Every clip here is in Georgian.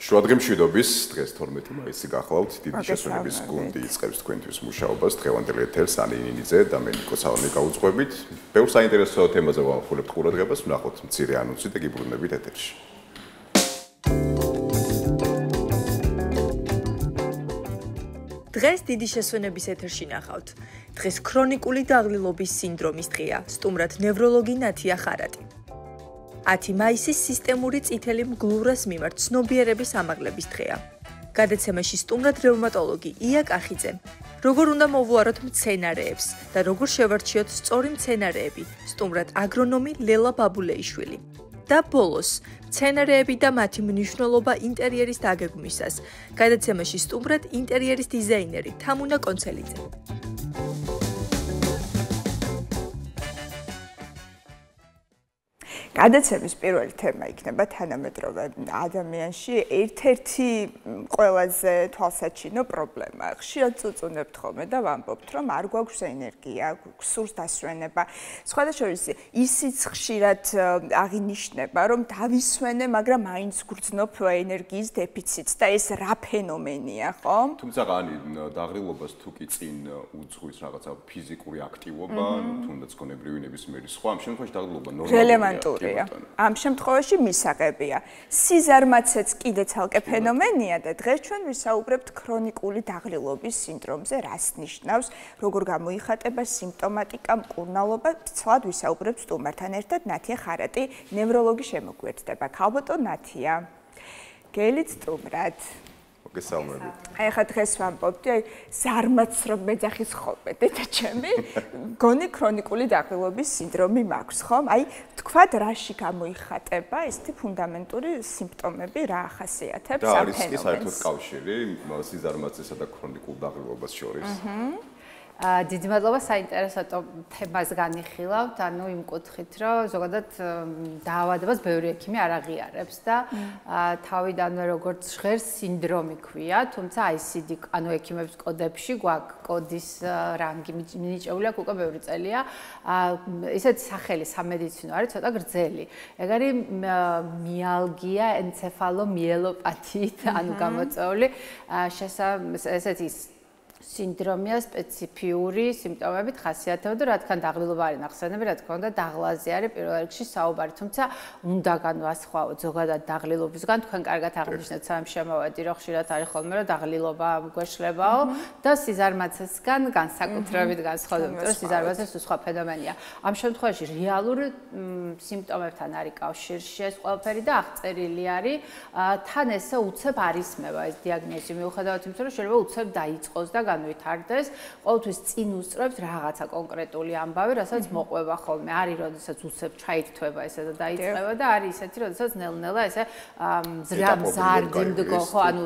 შუადღემშვიდობის დღეს 12 მაისი გახლავთ. დიდი შესვენების გუნდი იწყებს თქვენთვის მუშაობას. დღევანდელ ეთერს ანი ნინიძე და მე ნიკო სალონი გაუძღვებით. ბევრ საინტერესო თემაზე ვამახვილებთ ყურადღებას, ვნახოთ მცირე ანონსი და გიბრუნდებით ეთერში. დღეს დიდი შესვენების ეთერში ნახავთ. დღეს ქრონიკული დაღლილობის სინდრომის დღეა, სტუმრად ნევროლოგი ნათია ხარატი. 10 მაისის სისტემური წითელი მგლურას მიმართ ცნობიერების ამაღლების დღეა. გადაცემაში სტუმრად რევმატოლოგი ია კახიძე. როგორ უნდა მოვუაროთ მცენარეებს და როგორ შევარჩიოთ სწორი მცენარეები, სტუმრად აგრონომი ლელა ბაბულეიშვილი. და ბოლოს, მცენარეები და მათი მნიშვნელობა ინტერიერის დაგეგმვისას. გადაცემაში სტუმრად ინტერიერის დიზაინერი თამუნა კონცელიძე. გადაცემის პირველი თემა იქნება თანამედროვე ადამიანში ერთ-ერთი ყველაზე თვალსაჩინო პრობლემა. ხშირად წუწუნებთ ხოლმე და ვამბობთ, რომ არ გვაქვს ენერგია, სურს დასვენება. სხვადასხვა ისიც ხშირად აღინიშნება, რომ დავისვენე, მაგრამ მაინც გრძნობ ენერგიის დეფიციტს და ეს რა ფენომენია, ხო? თუმცა ღანი დაღლილობას თუ კი წინ უძღვის რაღაცა ფიზიკური აქტივობა, თუნდაც გონებრივი ნებისმიერი სხვა, ამ შემთხვევაში დაღლილობა ნორმალურია. რელევანტურია. ამ შემთხვევაში მისაღებია. სიზარმაცეც კიდე ცალკე ფენომენია და დღეს ჩვენ ვისაუბრებთ ქრონიკული დაღლილობის სინდრომზე, რას ნიშნავს, როგორ გამოიხატება სიმპტომატიკა, მკურნალობა. ცალად ვისაუბრებთ სტუმართან ერთად ნათია ხარატი, ნევროლოგი შემოგვიერთდება. ქალბატონ ნათია. გელით სტუმრად. მოგესალმებით. ახლა დღეს ვამბობდი, ზარმაცს რომ მეძახის ხოლმე, დედა ჩემი, გონი ქრონიკული დაღლილობის სინდრომი მაქვს, ხომ? თქვათ, რაში გამოიხატება ესეთი ფუნდამენტური სიმპტომები, რა ახასიათებს ამ და არის კი ფენომენს? საერთოდ კავშირი სიზარმაცესა და ქრონიკულ დაღლილობას შორის. დიდი მადლობა საინტერესო თემას განიხილავთ, ანუ იმ კუთხით, რომ ზოგადად დაავადებას ბევრი ექიმი არ აღიარებს და თავიდანვე როგორც ჟღერს სინდრომი ქვია, თუმცა ICD, ანუ ექიმების კოდებში გვაქვს კოდის რანგი მინიჭებული აქვს უკვე ბევრი წელია. ისეთი სახელი სამედიცინო არის ცოტა გრძელი. ეგ არის მიალგია ენცეფალომიელოპათიით, ანუ გამოწვეული ესეთი სინდრომია სპეციფიური სიმპტომებით ხასიათდება და რა თქმა უნდა დაღლილობა არის ნახსენები, რა თქმა უნდა დაღლაზე არის პირველ რიგში საუბარი, თუმცა უნდა განვასხვაოთ ზოგადად დაღლილობისგან, თქვენ კარგად აღნიშნეთ სამ შემოვედი, რომ ხშირად არის ხოლმე რომ დაღლილობა გვეშლებაო და სიზარმაცესგან განსაკუთრებით განსხვავდება, იმიტომ რომ სიზარმაცეს სხვა ფენომენია. ამ შემთხვევაში რეალური სიმპტომებთან არის კავშირში ეს ყველაფერი და აღწერილი არის, თან ესე უცებ არ ისმევა ეს დიაგნოზი მიუხედავად იმისა, რომ შეიძლება უცებ დაიწყოს და განვითარდეს, ყოველთვის წინ უსწრებს რაღაცა კონკრეტული ამბავი, რასაც მოყვება ხოლმე. არის, როდესაც უცებ ჩაითვება ესე და დაიწყება და არის ისეთი, როდესაც ნელ-ნელა ესე მზარდიმდგო, ხო, ანუ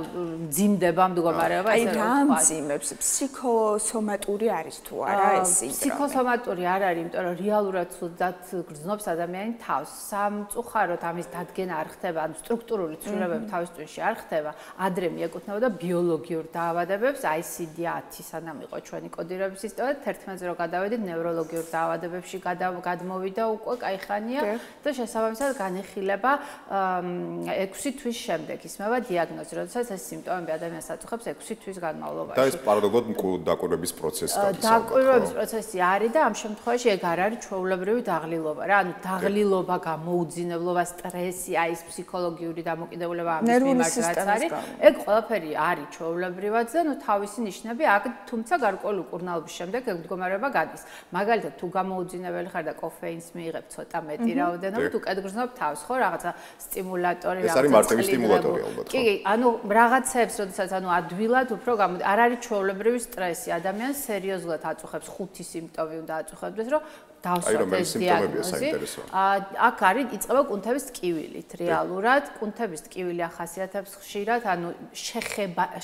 მძიმდება მდგომარეობა ესე რა მძიმებს? ფსიქოსომატური არის თუ არა ეს სინდრომი? ფსიქოსომატური არ არის, იმიტომ რომ რეალურად სულაც გრძნობს ადამიანი თავს. სამწუხაროდ ამის დადგენა არ ხდება, ანუ სტრუქტურული ცვლილებები თავის ტვინში არ ხდება. ადრე მიეკუთვნებოდა ბიოლოგიურ დაავადებებს, ICD 10 სანამ იყო ჩვენი კოდირების სისტემა, 11-ზე რო გადავედით ნევროლოგიურ დაავადებებში გადმოვიდა უკვე კაიხანია და შესაბამისად განიხილება 6 თვის შემდეგ ისმევა დიაგნოზი, როდესაც ეს სიმპტომები ადამიანს აწუხებს 6 თვის განმავლობაში. და ეს პარადოქსულად დაკვირვების პროცესი გადის. დაკვირვების პროცესი არის და ამ შემთხვევაში ეგ არ არის ჩვეულებრივი დაღლილობა რა, ანუ დაღლილობა, გამოუძინებლობა, სტრესი, აი ეს ფსიქოლოგიური დამოკიდებულება ამის მიმართ რაც არის, ეგ ყველაფერი არის ჩვეულებრივად და ნუ თავისი ნიშნები აქ, თუმცა გარკვეული მკურნალობის შემდეგ ეგ მდგომარეობა გადის. მაგალითად, თუ გამოუძინებელი ხარ და კოფეინს მიიღებ ცოტა მეტი რაოდენობით, უკეთ გრძნობ თავს, ხო, რაღაცა სტიმულატორი, ეს არის მარტივი სტიმულატორი ალბათ. კი, ანუ რაღაცებს, როდესაც ანუ ადვილად უფრო არ არის ჩვეულებრივი სტრესი, ადამიანს სერიოზულად აწუხებს 5 სიმპტომი უნდა აწუხებდეს, რომ დავსვათ ეს დიაგნოზი. აქ არის იწყება კუნთების ტკივილით, რეალურად კუნთების ტკივილი ახასიათებს ხშირად, ანუ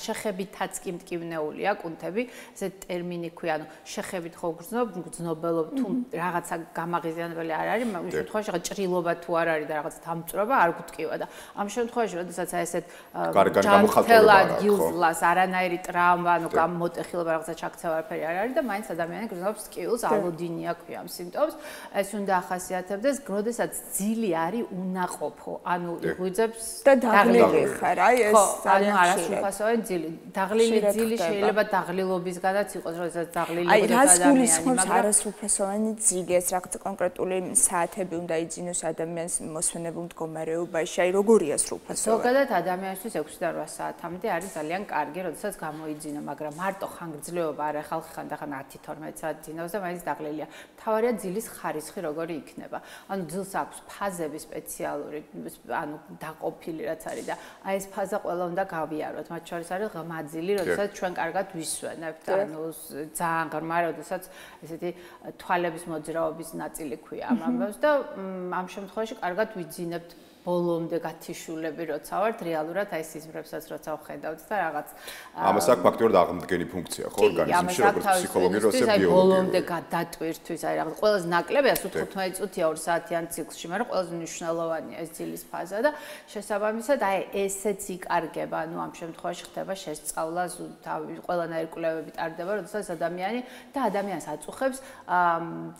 შეხებითაც კი მტკივნეულია კუნთები, ესე ტერმინი ქვია, ანუ შეხებით ხო გრძნობელობ თუ რაღაცა გამაღიზიანებელი არ არის, იმ შემთხვევაში რაღაც ჭრილობა თუ არ არის და რაღაცა დამწვრობა არ გტკივა და ამ შემთხვევაში, როდესაც ესეთ ჯანმრთელად გილზლას არანაირი ტრავმა, ანუ გამოტეხილება რაღაცა ჩაქცევა არაფერი არ არის და მაინც ადამიანი გრძნობს ტკივილს, ალოდინია ქვია ამ სიმპტომს, ეს უნდა ახასიათებდეს, როდესაც ძილი არის უნაყოფო, ანუ იღვიძებს და დაღლილი ხარ, აი ეს ძალიან არასრულფასოვანი ძილი. დაღლილი ძილი შეიძლება დაღლილობისგანაც იყოს, როდესაც დაღლილი აი რას გულისხმობს არასრულფასოვანი ძილი, ეს რაღაც კონკრეტული საათები უნდა იძინოს ადამიანს მოსვენებულ მდგომარეობაში, აი როგორია სრულფასოვანი? ზოგადად ადამიანისთვის 6-დან 8 საათამდე არის ძალიან კარგი, როდესაც გამოიძინა, მაგრამ მარტო ხანგრძლივობა არა, ხალხი ხანდახან 10-12 საათი ძინავს და მაინც დაღლილია. მთავარია ძილის ხარისხი როგორი იქნება. ანუ ძილს აქვს ფაზები სპეციალური, ანუ დაყოფილი რაც არის და აი ეს ფაზა ყველა უნდა გავიაროთ. მათ შორის არის ღრმა ძილი, როდესაც ჩვენ კარგად ვისვენებთ, ანუ ძალიან ღრმა, როდესაც ესეთი თვალების მოძრაობის ნაწილი ქვია ამ ამბავს და ამ შემთხვევაში კარგად ვიძინებთ ბოლომდე გათიშულები როცა ვართ რეალურად აი სიზმრებსაც როცა ვხედავთ და რაღაც ამას აქვს ფაქტიურად აღმდგენი ფუნქცია ხო ორგანიზმში როგორც ფსიქოლოგიური როცა ბიოლოგიური ბოლომდე გადატვირთვის აი რაღაც ყველაზე ნაკლებია 15 წუთია 2 საათიან ციკლში მაგრამ ყველაზე მნიშვნელოვანია ეს ძილის ფაზა და შესაბამისად აი ესეც იკარგება ანუ ამ შემთხვევაში ხდება შესწავლა ყველანაირი კვლევები ტარდება როდესაც ადამიანი და ადამიანს აწუხებს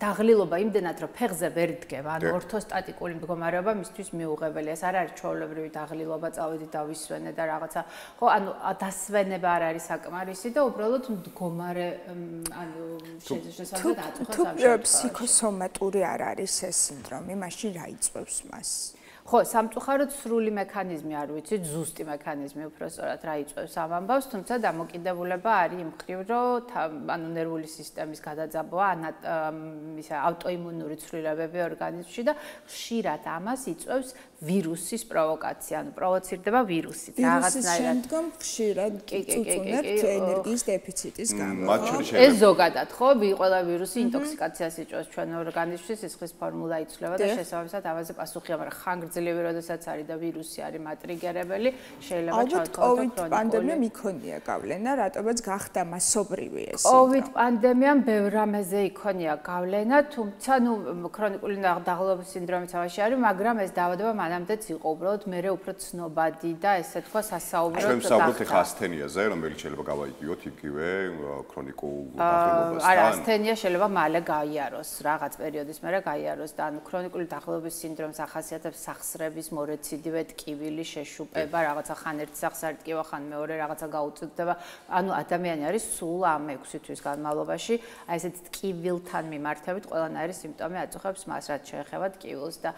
დაღლილობა იმდენად რომ ფეხზე ვერ დგება ანუ ორთოსტატიკური მდგომარეობა მისთვის მიუღებელია ეს არ არის ჩვეულებრივი დაღლილობა წავედით და ვისვენე და რაღაცა ხო ანუ დასვენება არ არის საკმარისი და უბრალოდ მდგომარე ანუ შესაძლოა აწუხოს ამ შემთხვევაში ფსიქოსომატური არ არის ეს სინდრომი მაშინ რა იწვევს მას ხო, სამწუხაროდ სრული მექანიზმი არ ვიცით, ზუსტი მექანიზმი უბრალოდ რა იწვევს ამ ამბავს, თუმცა დამოკიდებულება არის იმ მხრივ, რომ ანუ ნერვული სისტემის გადაძაბვა, ისა ავტოიმუნური ცვლილებები ორგანიზმში და ხშირად ამას იწვევს ვირუსის პროვოკაცია, ანუ პროვოცირდება ვირუსით, რაღაცნაირად. შემდგომ ხშირად წუწუნებთ ენერგიის დეფიციტის გამო. ეს ზოგადად, ხო, ყველა ვირუსი ინტოქსიკაციას იწვევს ჩვენ ორგანიზმში, სისხლის ფორმულა იცვლება და შესაბამისად ამაზე პასუხია, მაგრამ ხანგრძლივი როდესაც არის და ვირუსი არის მატრიგერებელი, შეიძლება ჩავთვალოთ კოვიდ პანდემია მიქონია გავლენა, რატომაც გახდა მასობრივი ეს. კოვიდ პანდემიამ ბევრ რამეზე იქონია გავლენა, თუმცა ნუ ქრონიკული დაღლილობის სინდრომიც ავაში არის, მაგრამ ეს დაავადება მანამდეც იყო, უბრალოდ მერე უფრო ცნობადი და ესე თქვა სასაუბრო ჩვენ საუბრობთ ახლა ასთენიაზე, რომელიც შეიძლება გავაიგიოთ იგივე ქრონიკულ დაღლილობასთან. არა, ასთენია შეიძლება მალე გაიაროს, რაღაც პერიოდის მერე გაიაროს და ანუ ქრონიკული დაღლილობის სინდრომს ახასიათებს სახსრების მორეციდივე ტკივილი შეშუპება, რაღაცა ხან ერთი სახსარი ტკივა, ხან მეორე რაღაცა გაუწევდება. ანუ ადამიანი არის სულ ამ 6 თვის განმავლობაში, აი ესეთ ტკივილთან მიმართებით ყველანაირი სიმპტომი აწუხებს მას, რაც შეეხება ტკივილს და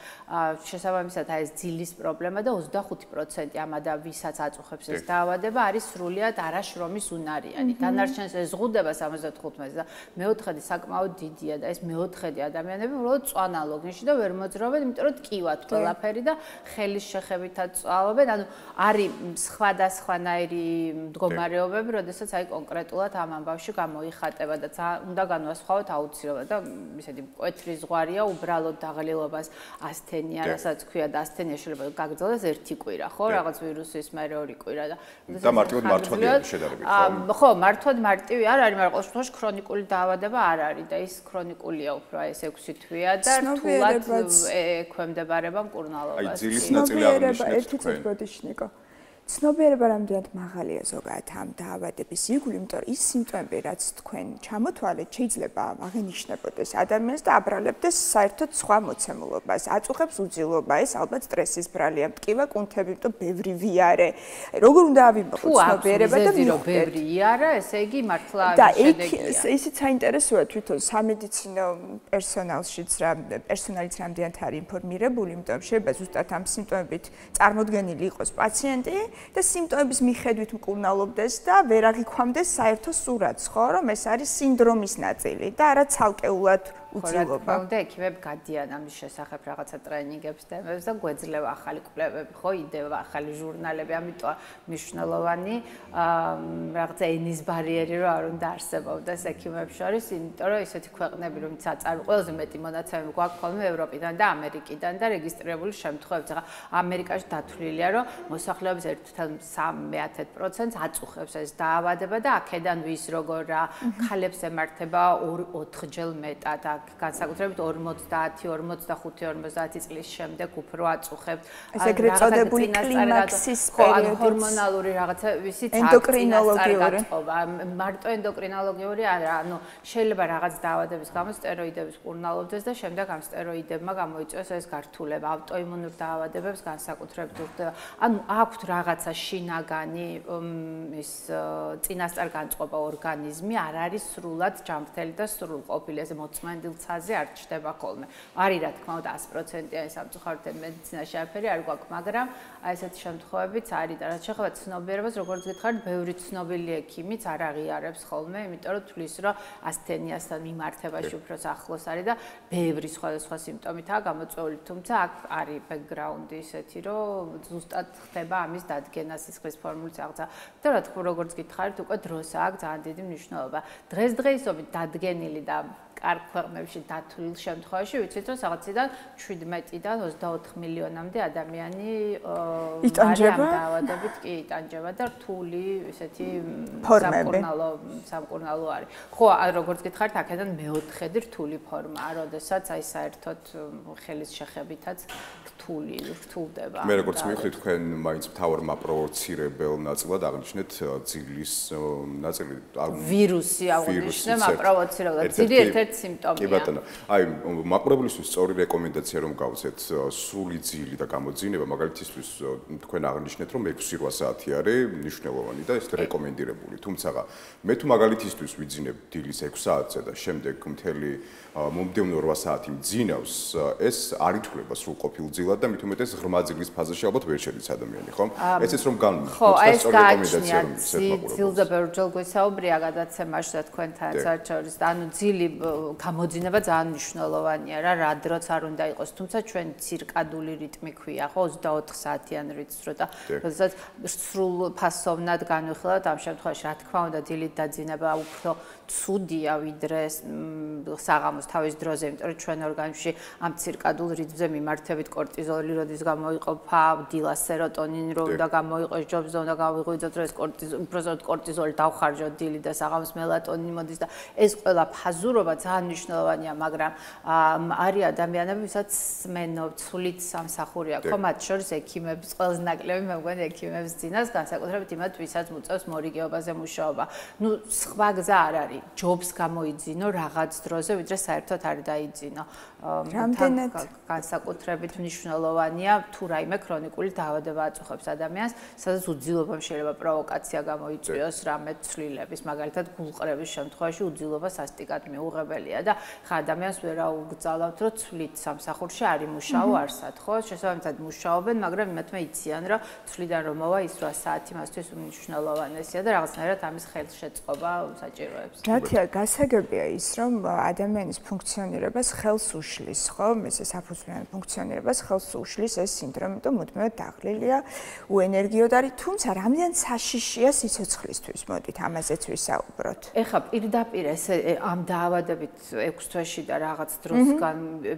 შესაბამისად აი ეს ძილის პრობლემა და 25% ამადა ვისაც აწუხებს ეს დაავადება არის სრულიად არაშრომის უნარიანი. დანარჩენს ეზღუდება 75-ს და მეოთხედი საკმაოდ დიდია და ეს მეოთხედი ადამიანები უბრალოდ წვანა ლოგინში და ვერ მოძრაობენ, იმიტომ რომ ტკივათ ყველაფერი და ხელის შეხებითაც წვალობენ. ანუ არის სხვადასხვანაირი მდგომარეობები, როდესაც აი კონკრეტულად ამ ამბავში გამოიხატება და უნდა განვასხვაოთ აუცილებლად და ისეთი მკვეთრი ზღვარია უბრალოდ დაღლილობას ასთენია, რასაც ქვია და ასთენია შეიძლება გაგრძელდეს 1 კვირა, ხო, რაღაც ვირუსის მერე 2 კვირა და მარტივად მართვადია შედარებით, ხო? ხო, მართვად მარტივი არ არის, მაგრამ ყოველ შემთხვევაში ქრონიკული დაავადება არ არის და ის ქრონიკულია უფრო აი ეს 6 თვეა და რთულად ექვემდებარება მკურნალობას. აი ძილის ნაწილი აღნიშნეთ თქვენ. ცნობიერება რამდენად მაღალია ზოგადად ამ დაავადების ირგვლივ, იმიტომ რომ ის სიმპტომები, რაც თქვენ ჩამოთვალეთ, შეიძლება აღინიშნებოდეს ადამიანს და აბრალებდეს საერთოდ სხვა მოცემულობას. აწუხებს უძილობა, ეს ალბათ სტრესის ბრალია, მტკივა კუნთები, იმიტომ ბევრი ვიარე. როგორ უნდა ავიმოყოთ ცნობიერება და ბევრი იარა, ესე იგი მართლა შედეგია. და ისიც საინტერესოა თვითონ სამედიცინო პერსონალიც რამდენად არის ინფორმირებული, იმიტომ რომ შეიძლება ზუსტად ამ სიმპტომებით წარმოდგენილი იყოს პაციენტი და სიმპტომების მიხედვით მკურნალობდეს და ვერ აღიქვამდეს საერთო სურათს, ხო, რომ ეს არის სინდრომის ნაწილი და არა ცალკეულად უძილობა. და ექიმები გადიან ამის შესახებ რაღაცა ტრენინგებს დემებს და გვეძლევა ახალი კვლევები, ხო, იდევა ახალი ჟურნალები, ამიტომ მნიშვნელოვანი რაღაცა ენის ბარიერი რო არ უნდა არსებობდეს ექიმებს შორის, იმიტომ რომ ისეთი ქვეყნები, რომიც აწარმოებს ყველაზე მეტი მონაცემები გვაქვს ხოლმე ევროპიდან და ამერიკიდან და რეგისტრირებული შემთხვევებს. ახლა ამერიკაში დათვლილია, რომ მოსახლეობის 1.3% აწუხებს ეს დაავადება და აქედან ვის როგორ რა ქალებს ემართება 2-4 ჯერ მეტად განსაკუთრებით 40-45 წლის შემდეგ უფრო აწუხებთ. ეგრეთ წოდებული კლიმაქსის პერიოდი. ჰორმონალური რაღაცა ვისიც ენდოკრინოლოგიური. მარტო ენდოკრინოლოგიური არა, ანუ შეიძლება რაღაც დაავადების გამო სტეროიდების კურნალობდეს და შემდეგ ამ სტეროიდებმა გამოიწვიოს ეს გართულება, ავტოიმუნურ დაავადებებს განსაკუთრებით ურთება. ანუ აქვთ რაღაცა შინაგანი ის წინასწარ განწყობა ორგანიზმი არ არის სრულად ჯანმრთელი და სრულყოფილი, ესე მოწმენდილ ცაზე არ ჩდება ხოლმე. არის რა თქმა უნდა 100%-იანი სამწუხაროდ მედიცინაში არაფერი არ გვაქვს, მაგრამ აი ესეთი შემთხვევებიც არის და რაც შეეხება ცნობიერებას, როგორც გითხარით, ბევრი ცნობილი ექიმიც არ აღიარებს ხოლმე, იმიტომ რომ თulis რომ ასთენიასთან მიმართებაში უფრო ახლოს არის და ბევრი სხვადასხვა სიმპტომითაა გამოწვეული, თუმცა აქ არის ბექგრაუნდი ისეთი, რომ ზუსტად ხდება ამის დადგენა სისხლის ფორმულის აღწა. და რა თქმა უნდა, როგორც გითხარით, უკვე დროს აქვს ძალიან დიდი მნიშვნელობა. დღესდღეობით დადგენილი და კარგ ქვეყნებში დათვლილ შემთხვევაში ვიცით, რომ რაღაციდან 17-დან 24 მილიონამდე ადამიანი იტანჯება დაავადებით კი იტანჯება და რთული ესეთი სამკურნალო არის. ხო, როგორც გითხარით, აქედან მეოთხედი რთული ფორმაა, როდესაც აი საერთოდ ხელის შეხებითაც რთულდება. მე როგორც მივხვდი თქვენ მაინც მთავარ მაპროვოცირებელ ნაწილად აღნიშნეთ ძილის ნაწილი. ვირუსი აღნიშნე მაპროვოცირებელად. ძილი ერთ-ერთი სიმპტომია. კი ბატონო. აი მაყურებლისთვის სწორი რეკომენდაცია რომ გავცეთ სრული ძილი და გამოძინება, მაგალითისთვის თქვენ აღნიშნეთ რომ 6-8 საათი არის მნიშვნელოვანი და ეს რეკომენდირებული. თუმცა მე თუ მაგალითისთვის ვიძინებ დილის 6 საათზე და შემდეგ მთელი მომდევნო 8 საათი მძინავს, ეს არ ითვლება სრულყოფილ ძილად და მით უმეტეს ღრმა ძილის ფაზაში ალბათ ვერ შედის ადამიანი, ხო? ესეც რომ განმოხდა სწორი რეკომენდაცია რომ ძილზე ბევრჯერ გვესაუბრია გადაცემაში და თქვენთან საერთოდ ანუ ძილი გამოძინება ძალიან მნიშვნელოვანია რა დროც არ უნდა იყოს, თუმცა ჩვენ ცირკადული რიტმი ქვია, ხო, 24 საათიან რიტმს რო და როდესაც სრულ ფასოვნად განვიხილავთ ამ შემთხვევაში, რა თქმა უნდა, დილით დაძინება უფრო ცუდია ვიდრე საღამოს თავის დროზე, იმიტომ რომ ჩვენ ორგანიზმში ამ ცირკადულ რიტმზე მიმართებით კორტიზოლი როდის გამოიყოფა, დილას სეროტონინი რო უნდა გამოიყოს, ჯობსზე უნდა გავიღვიძოთ, რომ ეს უბრალოდ კორტიზოლი დავხარჯოთ დილით და საღამოს მელატონინი მოდის და ეს ყველა ფაზურობა ძალიან მნიშვნელოვანია, მაგრამ არის ადამიანები, ვისაც სმენო, ცვლით სამსახურია, ხო, მათ შორის ექიმების, ყველაზე ნაკლები მე მგონი ექიმების ძინავს, განსაკუთრებით იმათ, ვისაც მოწევს მორიგეობაზე მუშაობა. ნუ სხვა გზა არ არის. ჯობს გამოიძინო რაღაც დროზე, ვიდრე საერთოდ არ დაიძინო. რამდენად განსაკუთრებით მნიშვნელოვანია თუ რაიმე ქრონიკული დაავადება აწუხებს ადამიანს, სადაც უძილობამ შეიძლება პროვოკაცია გამოიწვიოს რამე ცვლილების, მაგალითად გულყრების შემთხვევაში უძილობა სასტიკად მიუღებელია და ხა ადამიანს ვერ აუგზავნოთ, რომ ცვლით სამსახურში არ იმუშაო არსად, ხო? შესაბამისად მუშაობენ, მაგრამ იმათმა იციან, რომ ცვლიდან რომ მოვა ის 8 საათი მასთვის უმნიშვნელოვანესია და რაღაცნაირად ამის ხელშეწყობა საჭიროებს. რათია გასაგებია ის, რომ ადამიანის ფუნქციონირებას ხელს უშლის, ხო? ესე საფუძვლიან ფუნქციონირებას ხელს უშლის ეს სინდრომი და მუდმივად დაღლილია, უენერგიოდ არის, თუმცა რამდენ საშიშია სიცოცხლისთვის, მოდით ამაზეც ვისაუბროთ. ეხლა პირდაპირ ესე ამ დაავადებით 6 თვეში და რაღაც დროსგან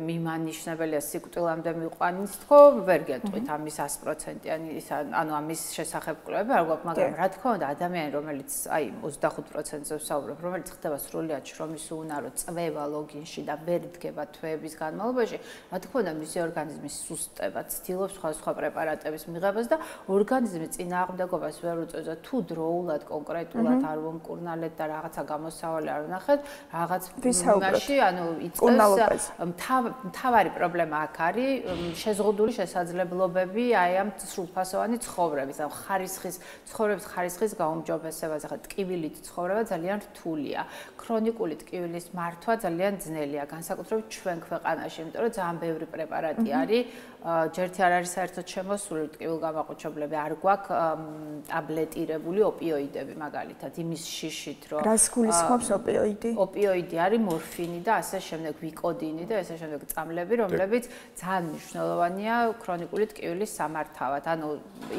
მიმანიშნებელია სიკვდილამდე მიყვანის, ხო, ვერ გეტყვით ამის 100%-იანი ის ანუ ამის შესახებ კვლევები არ გვაქვს, მაგრამ რა თქმა უნდა ადამიანი რომელიც აი 25%-ზე ვსაუბრობ, რომელიც ხდება სრულიად შრომის უუნარო წვევა ლოგინში და ვერ დგება თვეების განმავლობაში, რა თქმა უნდა მისი ორგანიზმი სუსტება, ცდილობს სხვადასხვა პრეპარატების მიღებას და ორგანიზმი წინააღმდეგობას ვერ უწევს და თუ დროულად კონკრეტულად არ ვამკურნალეთ და რაღაცა გამოსავალი არ ვნახეთ, რაღაც იმაში, ანუ იწყებს მთავარი პრობლემა აქ არის შეზღუდული შესაძლებლობები აი ამ სრულფასოვანი ცხოვრების, ანუ ცხოვრების ხარისხის გაუმჯობესებაზე, ხა ტკივილით ცხოვრება ძალიან რთულია. ქრონიკული ტკივილის მართვა ძალიან ძნელია, განსაკუთრებით ჩვენ ქვეყანაში, იმიტომ რომ ძალიან ბევრი პრეპარატი არის, ჯერთი არ არის საერთოდ შემოსული ტკივილგამაყუჩებლები, არ გვაქვს ტაბლეტირებული ოპიოიდები მაგალითად, იმის შიშით, რომ რას გულისხმობს ოპიოიდი? ოპიოიდი არის მორფინი და ასე შემდეგ ვიკოდინი და ასე შემდეგ წამლები, რომლებიც ძალიან მნიშვნელოვანია ქრონიკული ტკივილის სამართავად. ანუ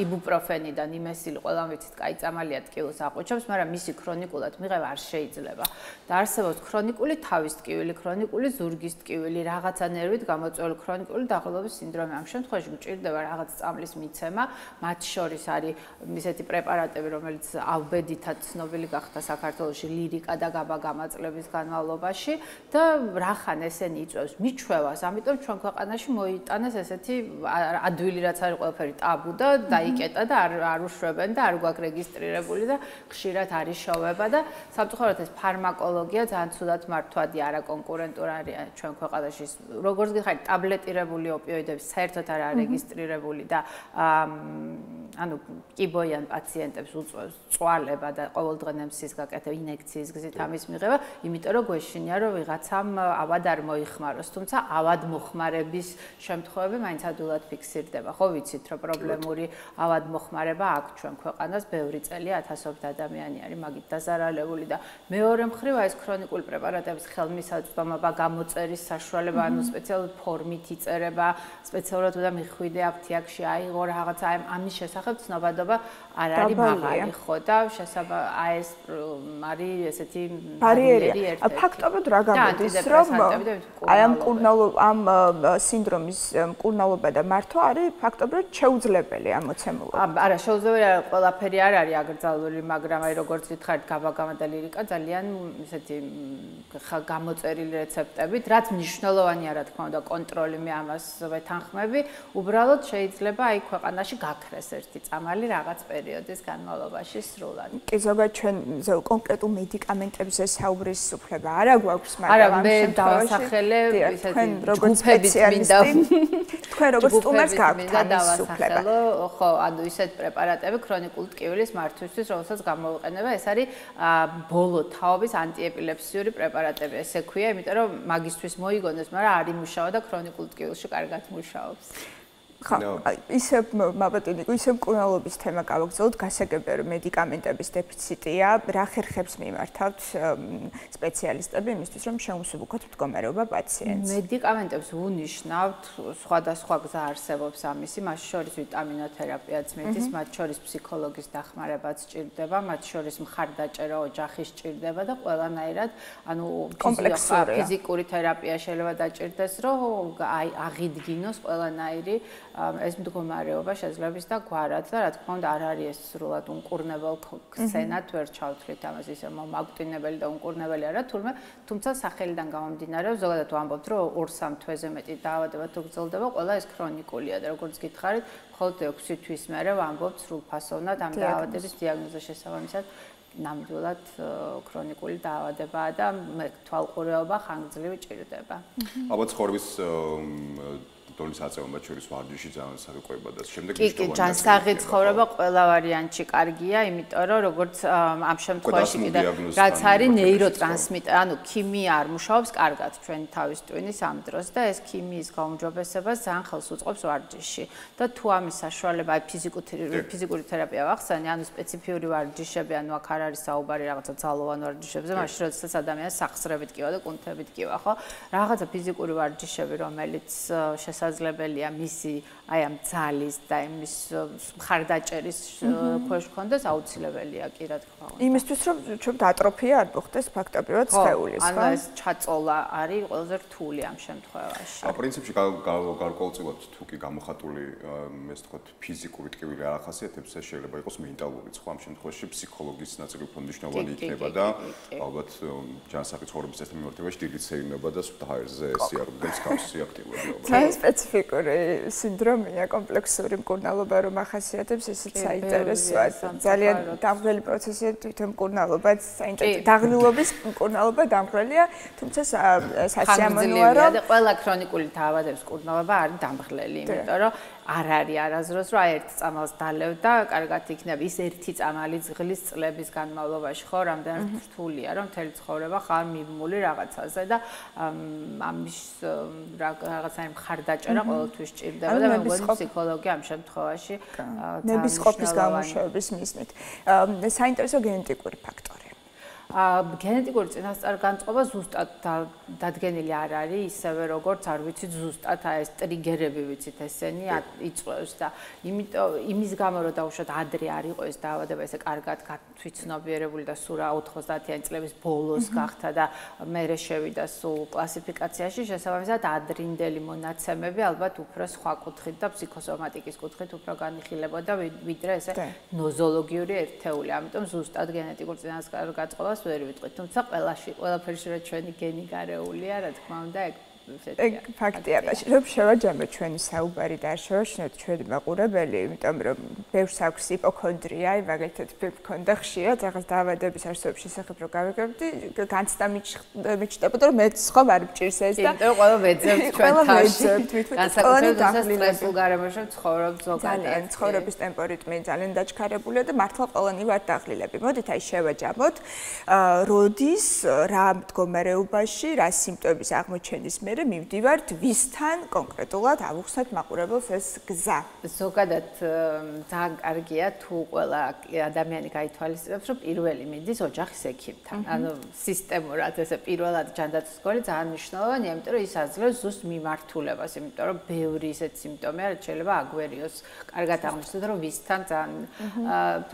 იბუპროფენიდან იმესილი ყველამ ვიცით, კაი წამალია ტკივილს აყუჩებს, მაგრამ მისი ქრონიკულად მიღება არ შეიძლება. და არსებობს ქრონიკული თავის ტკივილი, ქრონიკული ზურგის ტკივილი, რაღაცა ნერვით გამოწვეული ქრონიკული დაღლობის სინდრომი. ამ შემთხვევაში გჭირდება რაღაც წამლის მიცემა, მათ შორის არის ისეთი პრეპარატები, რომელიც ალბედითად ცნობილი გახდა საქართველოში ლირიკა და გაბა გამაწლების განმავლობაში და რახან ესენი იწვევს მიჩვევას, ამიტომ ჩვენ ქვეყანაში მოიტანეს ესეთი ადვილი რაც არის ყველაფერი ტაბუ და დაიკეტა და არ უშვებენ და არ გვაქვს რეგისტრირებული და ხშირად არის შოვება და სამწუხაროდ ეს ფარმაკოლოგია ძალიან ცუდად მართვადი არაკონკურენტული არის ჩვენ ქვეყანაში. როგორც გიხარით, ტაბლეტირებული ოპიოიდები საერთოდ არ არის რეგისტრირებული და ანუ კიბოიან პაციენტებს უწევს წვალება და ყოველდღე ნემსის გაკეთება, ინექციის გზით ამის მიღება, იმიტომ რომ გვეშინია რომ ვიღაცამ ავად არ მოიხმაროს, თუმცა ავად მოხმარების შემთხვევები მაინც ადვილად ფიქსირდება. ხო ვიცით რომ პრობლემური ავად მოხმარება აქვს ჩვენ ქვეყანას, ბევრი წელია ათასობით ადამიანი არის მაგით დაზარალებული და მეორე მხრივ ეს ქრონიკული პრეპარატების ხელმისაწვდომობა, გამოწერის საშუალება, ანუ სპეციალური ფორმით იწერება, სპეციალურად უნდა მიხვიდე აფთიაქში აიღო რაღაცა ამის შესახებ ცნობადობა არ არის მაღალი, ხო და ეს არის ესეთი ბარიერი. ფაქტობრივად რა გამოდის, რომ აი ამ სინდრომის მკურნალობა და მართვა არის ფაქტობრივად შეუძლებელი ამ მოცემულობა. არა, შეუძლებელი არ ყველაფერი არ არის აკრძალული, მაგრამ აი როგორც გითხარით, გაბაგამა და ლირიკა ძალიან ესეთი გამოწერილი რეცეპტებით, რაც მნიშვნელოვანია რა თქმა უნდა, კონტროლი მე ამას ვეთანხმები, უბრალოდ შეიძლება აი ქვეყანაში გაქრეს ერთი წამალი რაღაც პერიოდის განმავლობაში სრულად. კი, ზოგადად ჩვენ კონკრეტულ მედიკამენტებზე საუბრის უფლება არა გვაქვს, მაგრამ არა, მე დავასახელე ესეთი ჯგუფების მინდა თქვენ როგორც სტუმარს გაქვთ ამის უფლება. ხო, ანუ ისეთ პრეპარატები ქრონიკული ტკივილის მართვისთვის, რომელსაც გამოვიყენება, ეს არის ბოლო თაობის ანტიეპილეფსიური პრეპარატები, ესე ქვია, იმიტომ რომ მაგისთვის მოიგონეს, მაგრამ არ იმუშავა და ქრონიკულ ტკივილში კარგად მუშაობს. ხო, ისე მაბატონიკო, ისე მკურნალობის თემა გავაგრძელოთ, გასაგებია რომ მედიკამენტების დეფიციტია, რა ხერხებს მიმართავთ სპეციალისტები იმისთვის, რომ შეუმსუბუქოთ მდგომარეობა პაციენტს. მედიკამენტებს უნიშნავთ, სხვადასხვა გზა არსებობს ამისი, მათ შორის ვიტამინოთერაპიაც მიდის, მათ შორის ფსიქოლოგის დახმარებაც სჭირდება, მათ შორის მხარდაჭერა ოჯახი სჭირდება და ყველანაირად, ანუ ფიზიკური თერაპია შეიძლება დაჭირდეს, რომ აღიდგინოს ყველანაირი ეს მდგომარეობა შესაძლოა და გვარად და რა თქმა უნდა არ არის ეს სრულად უნკურნებელ ქსენად ვერ ჩავთვლით ამას ისე მაგტინებელი და უნკურნებელი არა თუმცა სახელიდან გამომდინარეობს ზოგადად ვამბობთ რომ 2-3 თვეზე მეტი დაავადება თუ გრძელდება ყველა ეს ქრონიკულია და როგორც გითხარით მხოლოდ 6 თვის მერე ვამბობთ სრულფასოვნად ამ დაავადების დიაგნოზის შესაბამისად ნამდვილად ქრონიკული დაავადებაა და თვალყურეობა ხანგრძლივი ჭირდება. ალბათ ცხოვრების დონის აწევა შორის ვარჯიში ძალიან სარკვევა და შემდეგ კი, ჯანსაღი ცხოვრება ყველა ვარიანტში კარგია, იმიტომ რომ როგორც ამ შემთხვევაში კიდე რაც არის ნეიროტრანსმიტერი, ანუ ქიმია არ მუშაობს კარგად ჩვენი თავის ტვინის ამ დროს და ეს ქიმიის გაუმჯობესებას ძალიან ხელს უწყობს ვარჯიში. და თუ ამის საშუალება ფიზიკური თერაპია ვახსენე, ანუ სპეციფიური ვარჯიშები, ანუ აქ არ არის საუბარი რაღაცა ძალოვან ვარჯიშებზე, მაშინ როდესაც ადამიანს სახსრებით კივა და კუნთებით კივა, ხო? რაღაცა ფიზიკური ვარჯიშები, რომელიც შესაძლებელია მისი აი ამ ძალის და იმის მხარდაჭერის ქვეშ ხონდეს აუცილებელია კი რა თქმა უნდა. იმისთვის რომ ჩვენ ატროფია არ მოხდეს ფაქტობრივად სხეულის, ხო? ანუ ეს ჩაწოლა არის ყველაზე რთული ამ შემთხვევაში. პრინციპში გარკვეულწილად თუ კი გამოხატული ეს თქოთ ფიზიკური ტკივილი არ ახასიათებს, ეს შეიძლება იყოს მენტალურიც, ხო? ამ შემთხვევაში ფსიქოლოგის ნაწილი უფრო მნიშვნელოვანი იქნება და ალბათ ჯანსაღი ცხოვრების წესთან მიმართებაში დიდი ცერინობა და სულ ჰაერზე სიარული მსგავსი აქტივობები. სპეციფიკური სინდრომია, კომპლექსური მკურნალობა რომ ახასიათებს, ესეც საინტერესოა. ძალიან დამღლელი პროცესია თვითონ მკურნალობაც, საინტერესო დაღლილობის მკურნალობა დამღლელია, თუმცა სასიამოვნოა რომ ყველა ქრონიკული დაავადების მკურნალობა არის დამღლელი, იმიტომ რომ არ არის არასდროს რომ აი ერთ წამალს დალევ და კარგად იქნება ის ერთი წამალი ძღლის წლების განმავლობაში ხო რამდენად რთულია რომ მთელი ცხოვრება ხარ მიბმული რაღაცაზე და ამის რაღაცა მხარდაჭერა ყოველთვის სჭირდება და მე მგონი ფსიქოლოგი ამ შემთხვევაში ნებისყოფის გამოშვების მიზნით. საინტერესო გენეტიკური ფაქტორი. გენეტიკური წინასწარ-განწყობა ზუსტად დადგენილი არ არის, ისევე როგორც არ ვიცით ზუსტად ეს ტრიგერები ვიცით ესენი იწვევს და იმის გამო რომ დაუშვათ ადრე არ იყო ეს დაავადება ესე კარგად თვითცნობიერებული და სულ 90-იანი წლების ბოლოს გახდა და მერე შევიდა სულ კლასიფიკაციაში შესაბამისად ადრინდელი მონაცემები ალბათ უფრო სხვა კუთხით და ფსიქოსომატიკის კუთხით უფრო განიხილებოდა ვიდრე ესე ნოზოლოგიური ერთეული. ამიტომ ზუსტად გენეტიკურ წინასწარ-განწყობას ვერ ვიტყვით, თუმცა ყველაფერში რა ჩვენი გენი გარეულია, რა თქმა უნდა, ეგ ფაქტია, რომ შევაჯამოთ ჩვენი საუბარი და არ შევაშინოთ ჩვენი მაყურებელი, იმიტომ რომ ბევრს აქვს იპოქონდრია, მაგალითად მქონდა ხშირად რაღაც დაავადების არსებობის შესახებ რომ გავიგებდი, განცდა მიჩნდებოდა რომ მეც ხომ არ მჭირს ეს და იმიტომ ყველა ვეძებთ ჩვენ თავში. განსაკუთრებით სტრესულ გარემოში ცხოვრობ ზოგადად. ძალიან ცხოვრების ტემპორიტმი ძალიან დაჩქარებულია და მართლა ყველანი ვართ დაღლილები. მოდით აი შევაჯამოთ, როდის რა მდგომარეობაში, რა სიმპტომების აღმოჩენის მერე მივდივართ ვისთან კონკრეტულად ავუხსნათ მაყურებელს ეს გზა. ზოგადად ძალიან კარგია თუ ყველა ადამიანი გაითვალისწინებს, რომ პირველი მიდის ოჯახის ექიმთან. ანუ სისტემურად ესე პირველად ჯანდაცვის სკოლი ძალიან მნიშვნელოვანია, იმიტომ რომ ის აძლევს ზუსტ მიმართულებას, იმიტომ რომ ბევრი ისეთ სიმპტომი არის, შეიძლება აგვერიოს. კარგად აღმოჩნდა, რომ ვისთან ძალიან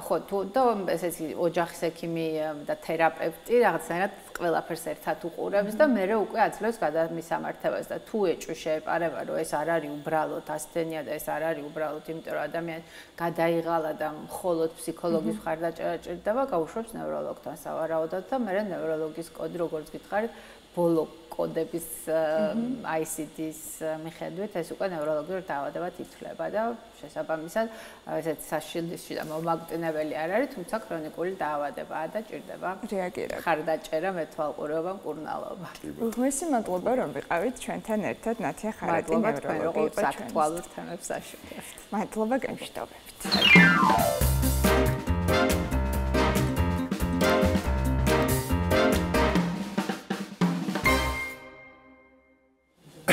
ხო თუ და ესეთი ოჯახის ექიმი და თერაპევტი რაღაცნაირად ყველაფერს ერთად უყურებს და მე უკვე აძლევს გადამისამართებას და თუ ეჭვი შეეპარება, რომ ეს არ არის უბრალოდ ასთენია და ეს არ არის უბრალოდ იმიტომ რომ ადამიანი გადაიღალა და მხოლოდ ფსიქოლოგის მხარდაჭერა ჭირდება, გაუშვებს ნევროლოგთან სავარაუდოდ და მე ნევროლოგის კოდი როგორც გითხარით, ბოლო კოდების ICD-ის მიხედვით ეს უკვე ნევროლოგიურ დაავადებად ითვლება და შესაბამისად ესეთ საშინდისში და მომაგტინებელი არ არის, თუმცა ქრონიკული დაავადებაა და ჭირდება რეაგირება. ხარდაჭერა, მეთვალყურეობა, მკურნალობა. უღმესი მადლობა რომ ვიყავით ჩვენთან ერთად ნათია ხარატი ნევროლოგი იყო აქტუალურ თემებს აშუქებთ. მადლობა გამშვიდობებით.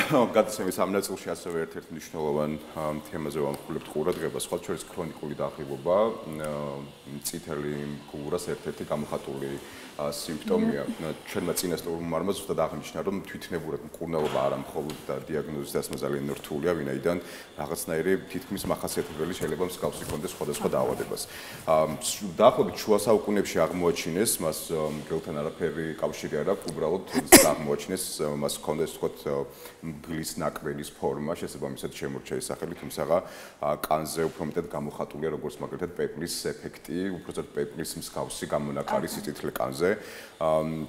გადაცემის ამ ნაწილში ასევე ერთ-ერთ მნიშვნელოვან თემაზე ვამხვილებთ ყურადღებას, სხვა შორის ქრონიკული დაავადება, წითელი მგურას ერთ-ერთი გამოხატული სიმპტომია. ჩვენმა წინასწარმოებმა ზუსტად აღნიშნა, რომ თვითნებურად მკურნალობა არა მხოლოდ დიაგნოზის დასმა ძალიან რთულია, ვინაიდან რაღაცნაირი თითქმის მახასიათებელი შეიძლება მსგავსი ქონდეს სხვადასხვა დაავადებას. დაახლოებით შუა საუკუნეებში აღმოაჩინეს, მას მგელთან არაფერი კავშირი არ აქვს, უბრალოდ აღმოაჩინეს, მას ჰქონდეს თქოთ მგლის ნაკბელის ფორმა, შესაბამისად შემორჩა ეს სახელი, თუმცა კანზე უფრო მეტად გამოხატულია როგორც მაგალითად პეპლის ეფექტი, უბრალოდ პეპლის მსგავსი გამონაყარი სიწითლე კანზე.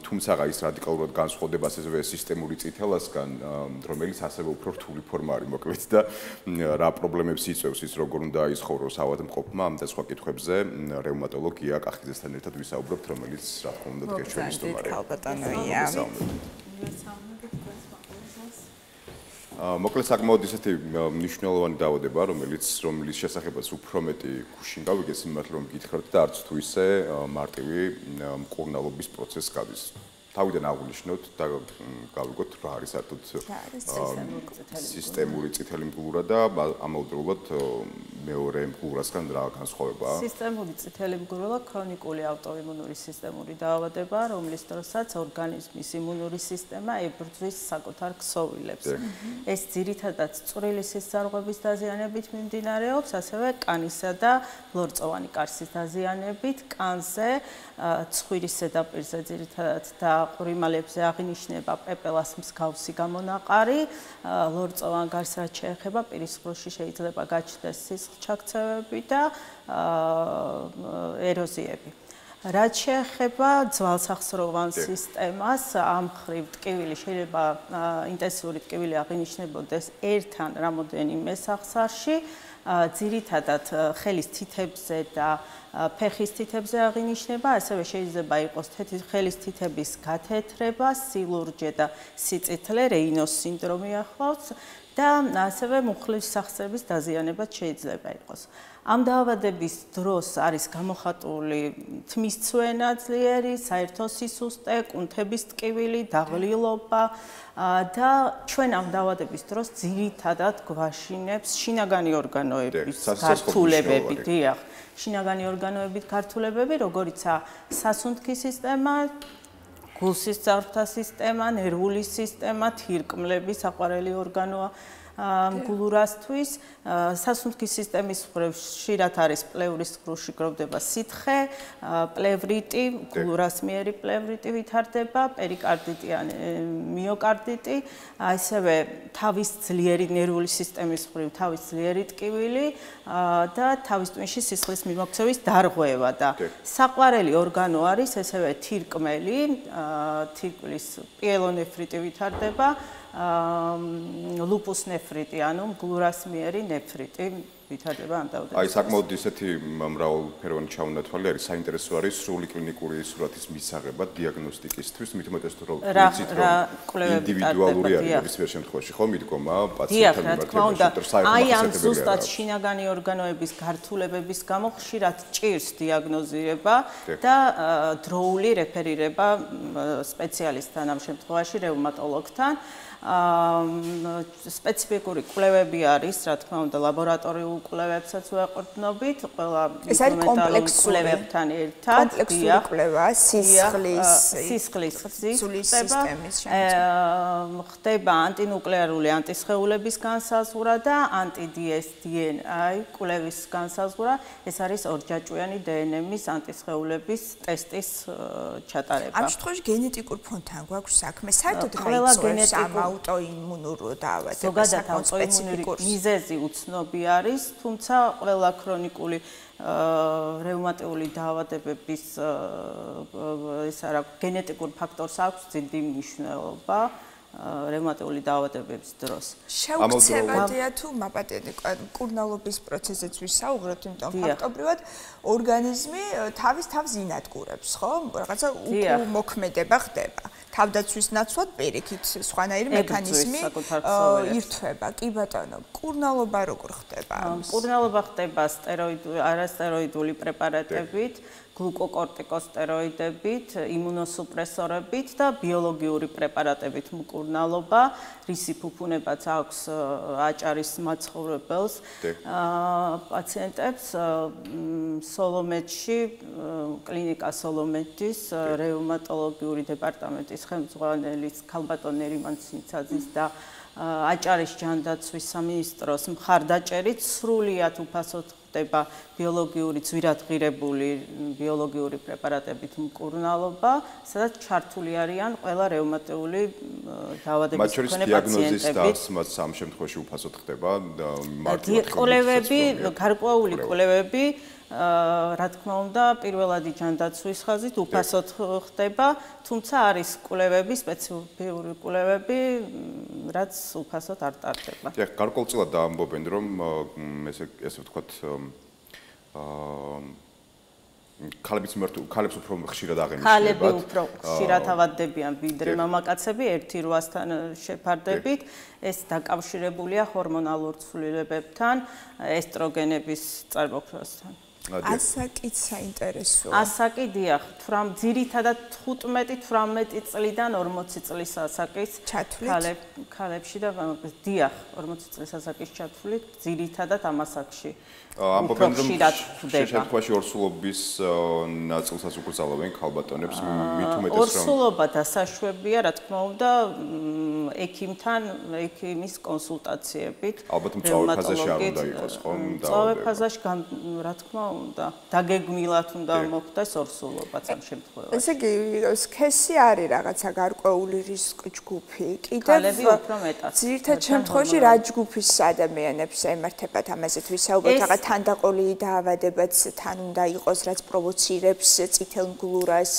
თუმცა ის რადიკალურად განსხვავდება ასევე სისტემური წითელასგან, რომელიც ასევე უფრო რთული ფორმა არის, მოკლედ და რა პრობლემებს იწვევს ის, როგორ უნდა იცხოვროს ავადმყოფმა, ამ და სხვა კითხვებზე რევმატოლოგია კახიძესთან ერთად ვისაუბრებთ, რომელიც რა თქმა უნდა დღეს ჩვენი სტუმარია. მოკლედ საკმაოდ ისეთი მნიშვნელოვანი დაავადება, რომელიც შესახებაც უფრო მეტი გუშინ გავიგეს იმათ რომ გითხრათ და არც თუ ისე მარტივი მკურნალობის პროცესს გადის. თავიდან აღვნიშნოთ და გავიგოთ რა არის საერთოდ სისტემური წითელი მგურა და ამავდროულად მეორე მგურასგან რა განსხვავებაა? სისტემური წითელი მგურა ქრონიკული ავტოიმუნური სისტემური დაავადებაა, რომლის დროსაც ორგანიზმის იმუნური სისტემა ებრძვის საკუთარ ქსოვილებს. ეს ძირითადად წვრილი სისწარღვების დაზიანებით მიმდინარეობს, ასევე კანისა და ლორწოვანი კარსის დაზიანებით, კანზე, ცხვირის ზედაპირზე ძირითადად და ყურიმალებზე აღინიშნება პეპელას მსგავსი გამონაყარი, ლორწოვან გარს რაც შეეხება პირის ღრუში შეიძლება გაჩნდეს სისხლჩაქცევები და ეროზიები. რაც შეეხება ძვალსახსროვან სისტემას, ამ მხრივ ტკივილი შეიძლება ინტენსიური ტკივილი აღინიშნებოდეს ერთ ან რამოდენიმე სახსარში, ძირითადად ხელის თითებზე და ფეხის თითებზე აღინიშნება, ასევე შეიძლება იყოს ხელის თითების გათეთრება, სილურჯე და სიწითლე, რეინოს სინდრომი ახლავს და ასევე მუხლის სახსრების დაზიანებაც შეიძლება იყოს. ამ დაავადების დროს არის გამოხატული თმის ცვენა ძლიერი, საერთო სისუსტე, კუნთების ტკივილი, დაღლილობა და ჩვენ ამ დაავადების დროს ძირითადად გვაშინებს შინაგანი ორგანოების გართულებები, დიახ, შინაგანი ორგანოების გართულებები, როგორიცაა სასუნთქის სისტემა, გულსისწავლთა სისტემა, ნერვული სისტემა, თირკმლები, საყვარელი ორგანოა მგლურასთვის, სასუნთქის სისტემის მხრივ ხშირად არის პლევრის ღრუში გროვდება სითხე, პლევრიტი, გლურასმიერი პლევრიტი ვითარდება, პერიკარდიტი ან მიოკარდიტი, ასევე თავის ძლიერი ნერვული სისტემის მხრივ თავის ძლიერი ტკივილი და თავის ტვინში სისხლის მიმოქცევის დარღვევა და საყვარელი ორგანო არის ესევე თირკმელი, თირკმლის პიელონეფრიტი ვითარდება, ლუპუს ნეფრიტი, ანუ მგლურასმიერი ნეფრიტი ვითარდება ამ დაავადებაში. აი საკმაოდ ისეთი მრავალფეროვანი ჩაუნათვალი არის, საინტერესო არის სრული კლინიკური სურათის მისაღება დიაგნოსტიკისთვის, მით უმეტეს თუ რომ ვიცით რომ ინდივიდუალური არის ნებისმიერ შემთხვევაში, ხო მიდგომა პაციენტთან მიმართებაში. აი ამ ზუსტად შინაგანი ორგანოების გართულებების გამო ხშირად ჭირს დიაგნოზირება და დროული რეფერირება სპეციალისტთან, ამ შემთხვევაში რეუმატოლოგთან. სპეციფიკური კვლევები არის, რა თქმა უნდა, ლაბორატორიულ კვლევებსაც ვეყრდნობით, ყველა ინსტრუმენტალურ კვლევებთან ერთად, კომპლექსური კვლევა, სისხლის სისტემის ხდება ანტინუკლეარული ანტისხეულების განსაზღვრა და anti-dsDNA კვლევის განსაზღვრა, ეს არის ორჯაჭვიანი დნმ-ის ანტისხეულების ტესტის ჩატარება. ამ შემთხვევაში გენეტიკურ ფონთან გვაქვს საქმე, საერთოდ რა აუტოიმუნურ დაავადებას. ზოგადად აუტოიმუნური მიზეზი უცნობი არის, თუმცა ყველა ქრონიკული რევმატიული დაავადებების ეს არა გენეტიკურ ფაქტორს აქვს დიდი მნიშვნელობა რევმატიული დაავადებების დროს. შეუცებადია თუ მაპატიეთ კურნალობის პროცესზეც ვისაუბროთ, იმიტომ ფაქტობრივად ორგანიზმი თავის თავს ინადგურებს, ხო? რაღაცა უკმოქმედება ხდება. თავდაცვის ნაცვლად პირიქით სხვანაირი მექანიზმი ირთვება. კი ბატონო, კურნალობა როგორ ხდება? კურნალობა ხდება არასტეროიდული პრეპარატებით, გლუკოკორტიკოსტეროიდებით, იმუნოსუპრესორებით და ბიოლოგიური პრეპარატებით მკურნალობა, რისი ფუფუნებაც აქვს აჭარის მაცხოვრებელს პაციენტებს სოლომეთში, კლინიკა სოლომეთის რეუმატოლოგიური დეპარტამენტის ხელმძღვანელის ქალბატონ ნერიმან ცინცაძის და აჭარის ჯანდაცვის სამინისტროს მხარდაჭერით სრულიად უფასოდ ხდება ბიოლოგიური ძვირადღირებული ბიოლოგიური პრეპარატებით მკურნალობა, სადაც ჩართული არიან ყველა რევმატიული დაავადების მქონე პაციენტები. მათ ამ შემთხვევაში უფასოდ ხდება კვლევები, გარკვეული კვლევები, რა თქმა უნდა, პირველადი ჯანდაცვის ხაზით უფასოდ ხდება, თუმცა არის კვლევები, სპეციფიკური კვლევები, რაც უფასოდ არ ტარდება. გარკვეულწილად დაამბობენ, რომ ესე ვთქვათ, ქალებს უფრო ხშირად აღენიშნებათ. ქალები უფრო ხშირად ავადდებიან ვიდრე მამაკაცები 1:8-სთან შეფარდებით. ეს დაკავშირებულია ჰორმონალურ ცვლილებებთან, ესტროგენების წარმოქმნასთან. ასაკიც საინტერესოა. ასაკი დიახ, ძირითადად 15-18 წლიდან 40 წლის ასაკის ქალებში და დიახ, 40 წლის ასაკის ჩათვლით ძირითადად ამ ასაკში. ამბობენ რომ შეშეთქვაში ორსულობის ნაწილსაც უკრძალავენ ქალბატონებს მით უმეტეს რომ ორსულობა დასაშვებია, რა თქმა უნდა, ექიმის კონსულტაციებით. ალბათ მწვავე ფაზაში არ უნდა იყოს, ხო? მწვავე ფაზაში რა თქმა უნდა, დაგეგმილად უნდა მოხდეს ორსულობაც ამ შემთხვევაში. ესე იგი, სქესი არის რაღაცა გარკვეული რისკ ჯგუფი. ქალები უფრო მეტად. ძირითად შემთხვევაში რა ჯგუფის ადამიანებს ემართებათ ამაზეც ვისაუბროთ, რაღაც თანდაყოლილი დაავადებაც თან უნდა იყოს, რაც პროვოცირებს წითელ მგლურას.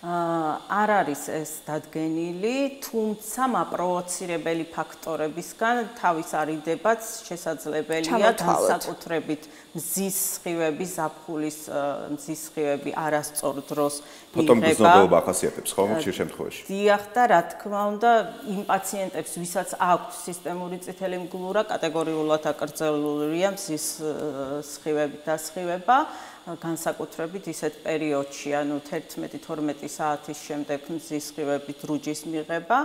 არ არის ეს დადგენილი, თუმცა მაპროვოცირებელი ფაქტორებისგან თავის არიდებაც შესაძლებელია განსაკუთრებით მზის სხივები, ზაფხულის მზის სხივები არასწორ დროს იღება. Potom გრძნობელობა ახასიათებს ხო ხშირ შემთხვევაში? დიახ და რა თქმა უნდა, იმ პაციენტებს, ვისაც აქვს სისტემური წითელი მგლურა, კატეგორიულად აკრძალულია მზის სხივებით დასხივება. განსაკუთრებით ისეთ პერიოდში, ანუ 11-12 საათის შემდეგ მზის სხივებით რუჯის მიღება.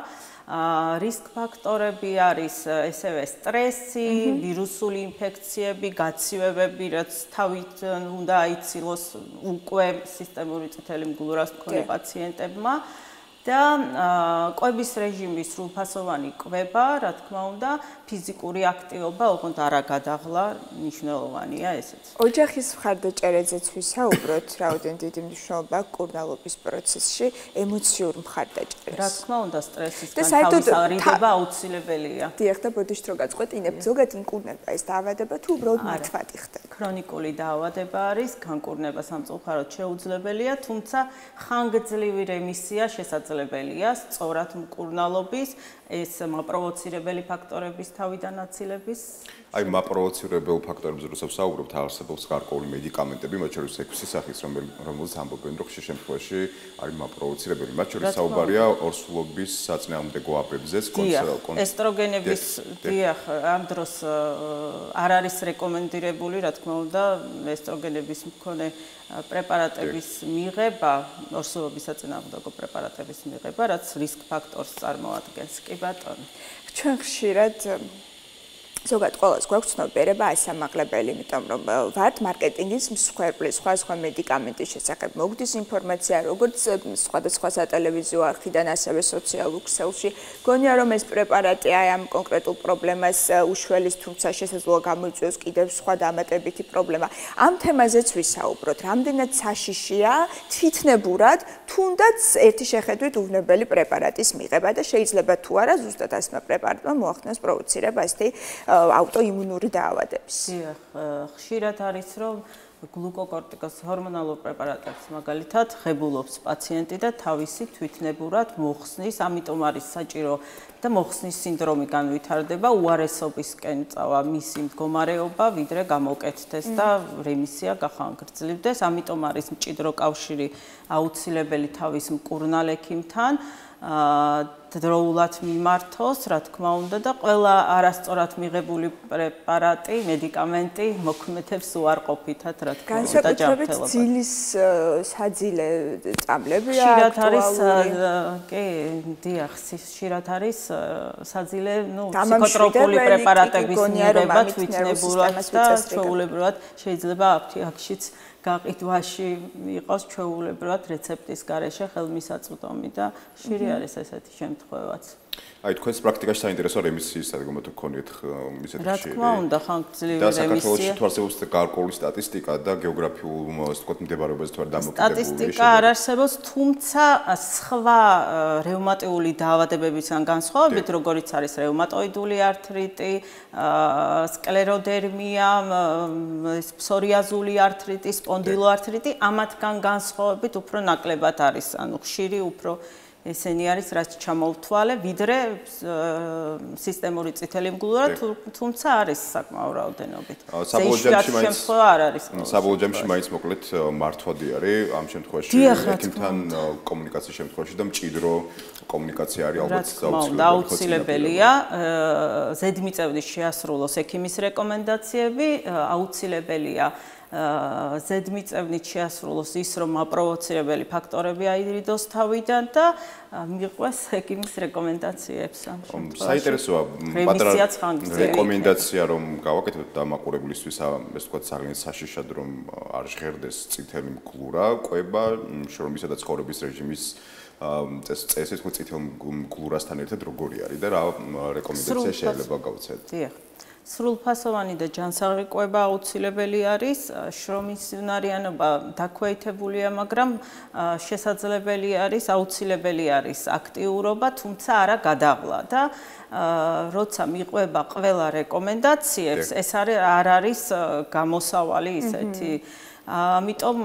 რისკ ფაქტორები არის ესევე სტრესი, ვირუსული ინფექციები, გაცივებები, რაც თავით უნდა აიცილოს უკვე სისტემური წითელი მგლურას მქონე პაციენტებმა. და კვების რეჟიმი სრულფასოვანი კვება, რა თქმა უნდა, ფიზიკური აქტივობა ოღონდ არა გადაღლა, მნიშვნელოვანია ესეც. ოჯახის მხარდაჭერაზეც ვისაუბროთ, რაოდენ დიდი მნიშვნელობა კურნალობის პროცესში, ემოციურ მხარდაჭერას. რა თქმა უნდა, სტრესისგან თავის არიდება აუცილებელია. დიახ და ბოდიშ რო გაწყვეტინებთ, ზოგადად ინკურნება ეს დაავადება თუ უბრალოდ მართვადი ხდება. ქრონიკული დაავადება არის, განკურნება სამწუხაროდ შეუძლებელია, თუმცა ხანგრძლივი რემისია შესაძლებელია სწორად მკურნალობის ეს მაპროვოცირებელი ფაქტორების თავიდან აცილების. აი მაპროვოცირებელ ფაქტორებზე როცა ვსაუბრობთ, არსებობს გარკვეული მედიკამენტები, მათ შორის 6 სახის, რომელზეც ამბობენ, რომ ხშირ შემთხვევაში არის მაპროვოცირებელი. მათ შორის საუბარია ორსულობის საწინააღმდეგო აპებზეც, ესტროგენების, დიახ, ამ დროს არ არის რეკომენდირებული, რა თქმა უნდა, ესტროგენების მქონე პრეპარატების მიღება, ორსულობის საწინააღმდეგო პრეპარატების მიღება, რაც რისკ ფაქტორს წარმოადგენს. კი ბატონო. ჩვენ ხშირად ზოგადად ყველას გვაქვს ცნობიერება ასამაღლებელი, იმიტომ რომ ვართ მარკეტინგის მსხვერპლი, სხვა მედიკამენტის შესახებ მოგდის ინფორმაცია, როგორც სხვადასხვა სატელევიზიო არხიდან, ასევე სოციალურ ქსელში. გონია რომ ეს პრეპარატი აი ამ კონკრეტულ პრობლემას უშველის, თუმცა შესაძლოა გამოიწვიოს კიდევ სხვა დამატებითი პრობლემა. ამ თემაზეც ვისაუბროთ. რამდენად საშიშია თვითნებურად, თუნდაც ერთი შეხედვით უვნებელი პრეპარატის მიღება და შეიძლება თუ არა ზუსტად ასმა პრეპარატმა მოახდინოს პროვოცირება ასეთი აუტოიმუნური დაავადების. დიახ, ხშირად არის რომ გლუკოკორტიკოს ჰორმონალურ პრეპარატებს მაგალითად ღებულობს პაციენტი და თავისი თვითნებურად მოხსნის, ამიტომ არის საჭირო და მოხსნის სინდრომი განვითარდება, უარესობისკენ წავა მისი მდგომარეობა, ვიდრე გამოკეთდეს და რემისია გახანგრძლივდეს, ამიტომ არის მჭიდრო კავშირი აუცილებელი თავის მკურნალ ექიმთან. დროულად მიმართოს, რა თქმა უნდა და ყველა არასწორად მიღებული პრეპარატი, მედიკამენტი მოქმედებს უარყოფითად, რა თქმა უნდა და ჯანმრთელობად. განსაკუთრებით ძილის საძილე წამლებია ხშირად არის, კი, დიახ, ხშირად არის საძილე, ფსიქოტროპული პრეპარატების მიღება თვითნებურად და ჩვეულებრივად შეიძლება აფთიაქშიც გაყიდვაში იყოს ჩვეულებრივად რეცეპტის გარეშე ხელმისაწვდომი და ხშირი არის ესეთი შემთხვევაც. აი თქვენს პრაქტიკაში საინტერესო რემისიის სადგომად გქონიეთ ისეთი რა თქმა უნდა, ხანგრძლივი რემისია. და საქართველოში თუ არსებობს გარკვეული სტატისტიკა და გეოგრაფიულ, ასე ვთქვათ, მდებარეობაზე თუ არ დამოკიდებული. სტატისტიკა არ არსებობს, თუმცა სხვა რევმატიული დაავადებებისგან განსხვავებით, როგორიც არის რევმატოიდული ართრიტი, სკლეროდერმია, ფსორიაზული ართრიტი, სპონდილოართრიტი, ამათგან განსხვავებით უფრო ნაკლებად არის, ანუ ხშირი უფრო ესენი არის, რაც ჩამოვთვალე, ვიდრე სისტემური წითელი მგლურა, თუმცა არის საკმაო რაოდენობით. საბოლოო ჯამში მაინც მოკლედ მართვადი არის ამ შემთხვევაში ექიმთან კომუნიკაციის შემთხვევაში და მჭიდრო კომუნიკაცია არის ალბათ აუცილებელია. ზედმიწევნის შეასრულოს ექიმის რეკომენდაციები, აუცილებელია ზედმიწევნით შეასრულოს ის, რომ აპროვოცირებელი ფაქტორები აირიდოს თავიდან და მიყვეს ექიმის რეკომენდაციებს ამ შემთხვევაში. საინტერესოა პატარა რეკომენდაცია რომ გავაკეთოთ დამაყურებლისთვის, ეს თქვა ძალიან საშიშად რომ არ ჟღერდეს წითელი მგლურა, კვება, შრომისა და ცხოვრების რეჟიმის წესი თქვა წითელ მგლურასთან ერთად როგორი არის და რა რეკომენდაცია შეიძლება გავცეთ. დიახ. სრულფასოვანი და ჯანსაღი კვება აუცილებელი არის, შრომის უნარიანობა დაქვეითებულია, მაგრამ შესაძლებელი არის, აუცილებელი არის აქტიურობა, თუმცა არა გადაღლა და როცა მიყვება ყველა რეკომენდაციებს, ეს არ არის გამოსავალი ისეთი ამიტომ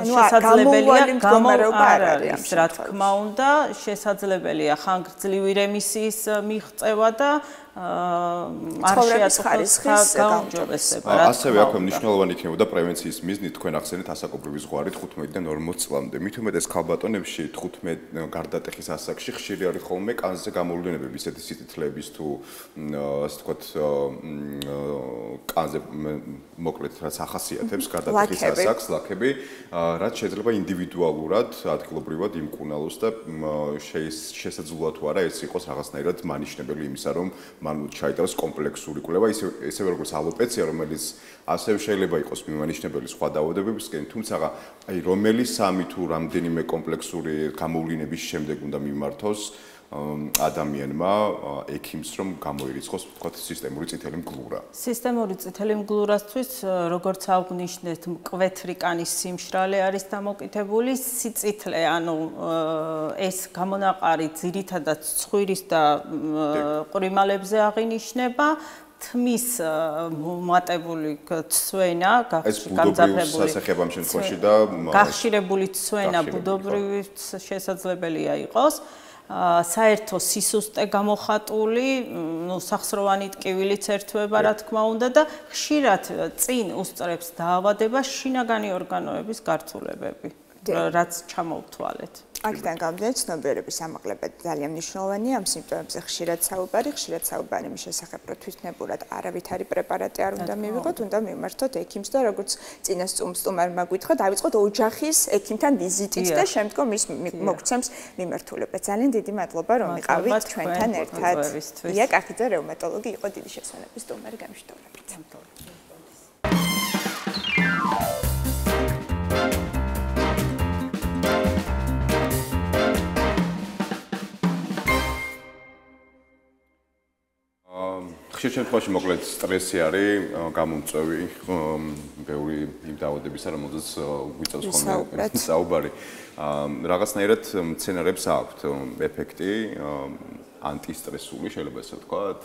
შესაძლებელია გამომარება არ არის, რა თქმა უნდა, შესაძლებელია ხანგრძლივი რემისიის მიღწევა და ცხოვრების ხარისხის გაუმჯობესება. ასევე აქვე მნიშვნელოვანი იქნებოდა პრევენციის მიზნით თქვენ ახსენეთ ასაკობრივი ზღვარი 15-დან 40 წლამდე. მით უმეტეს ქალბატონებში 15 გარდატეხის ასაკში ხშირი არის ხოლმე კანზე გამოვლენებები, ისეთი სიტითლეების თუ ასე ვთქვათ კანზე მოკლედ რაც ახასიათებს გარდატეხის ასაკს, ლაქები, რაც შეიძლება ინდივიდუალურად, ადგილობრივად იმკუნალოს და შესაძლოა თუ არა ეს იყოს რაღაცნაირად მანიშნებელი იმისა, რომ მან ჩაიტაროს კომპლექსური კვლევა, ისევე როგორც ალოპეცია, რომელიც ასევე შეიძლება იყოს მიმანიშნებელი სხვა დაავადებებისკენ, თუმცა აი რომელი სამი თუ რამდენიმე კომპლექსური გამოვლენების შემდეგ უნდა მიმართოს ადამიანმა ექიმს რომ გამოირიცხოს ვთქვათ სისტემური წითელი მგლურა. სისტემური წითელი მგლურასთვის როგორც აღნიშნეთ, მკვეთრი კანის სიმშრალე არის დამოკიდებული, სიწითლე, ანუ ეს გამონაყარი ძირითადად ცხვირის და ყვრიმალებზე აღინიშნება. თმის მომატებული ცვენა, გახშირებული ცვენა ბუდობრივი შესაძლებელია იყოს. საერთო სისუსტე გამოხატული, სახსროვანი ტკივილიც ერთვება, რა თქმა უნდა და ხშირად წინ უსწრებს დაავადებას შინაგანი ორგანოების გართულებები, რაც ჩამოვთვალეთ. აქედან გამომდინარე, ცნობიერების ამაღლება ძალიან მნიშვნელოვანია ამ სიმპტომებზე. ხშირად საუბარი იმის შესახებ, რომ თვითნებურად არავითარი პრეპარატი არ უნდა მივიღოთ, უნდა მიმართოთ ექიმს და როგორც წინა სტუმარმა გითხრა, დავიწყოთ ოჯახის ექიმთან ვიზიტით და შემდგომ ის მოგცემს მიმართულება. ძალიან დიდი მადლობა, რომ იყავით ჩვენთან ერთად. ია კახიძე, რევმატოლოგი, იყო დიდი შესვენების სტუმარი გამშვიდობებით. ხშირ შემთხვევაში მოკლედ სტრესი არის გამომწვევი ბევრი იმ დაავადებისა, რომელზეც გვიწევს ხოლმე საუბარი. რაღაცნაირად მცენარებს აქვთ ეფექტი ანტისტრესული, შეიძლება ესე ვთქვათ,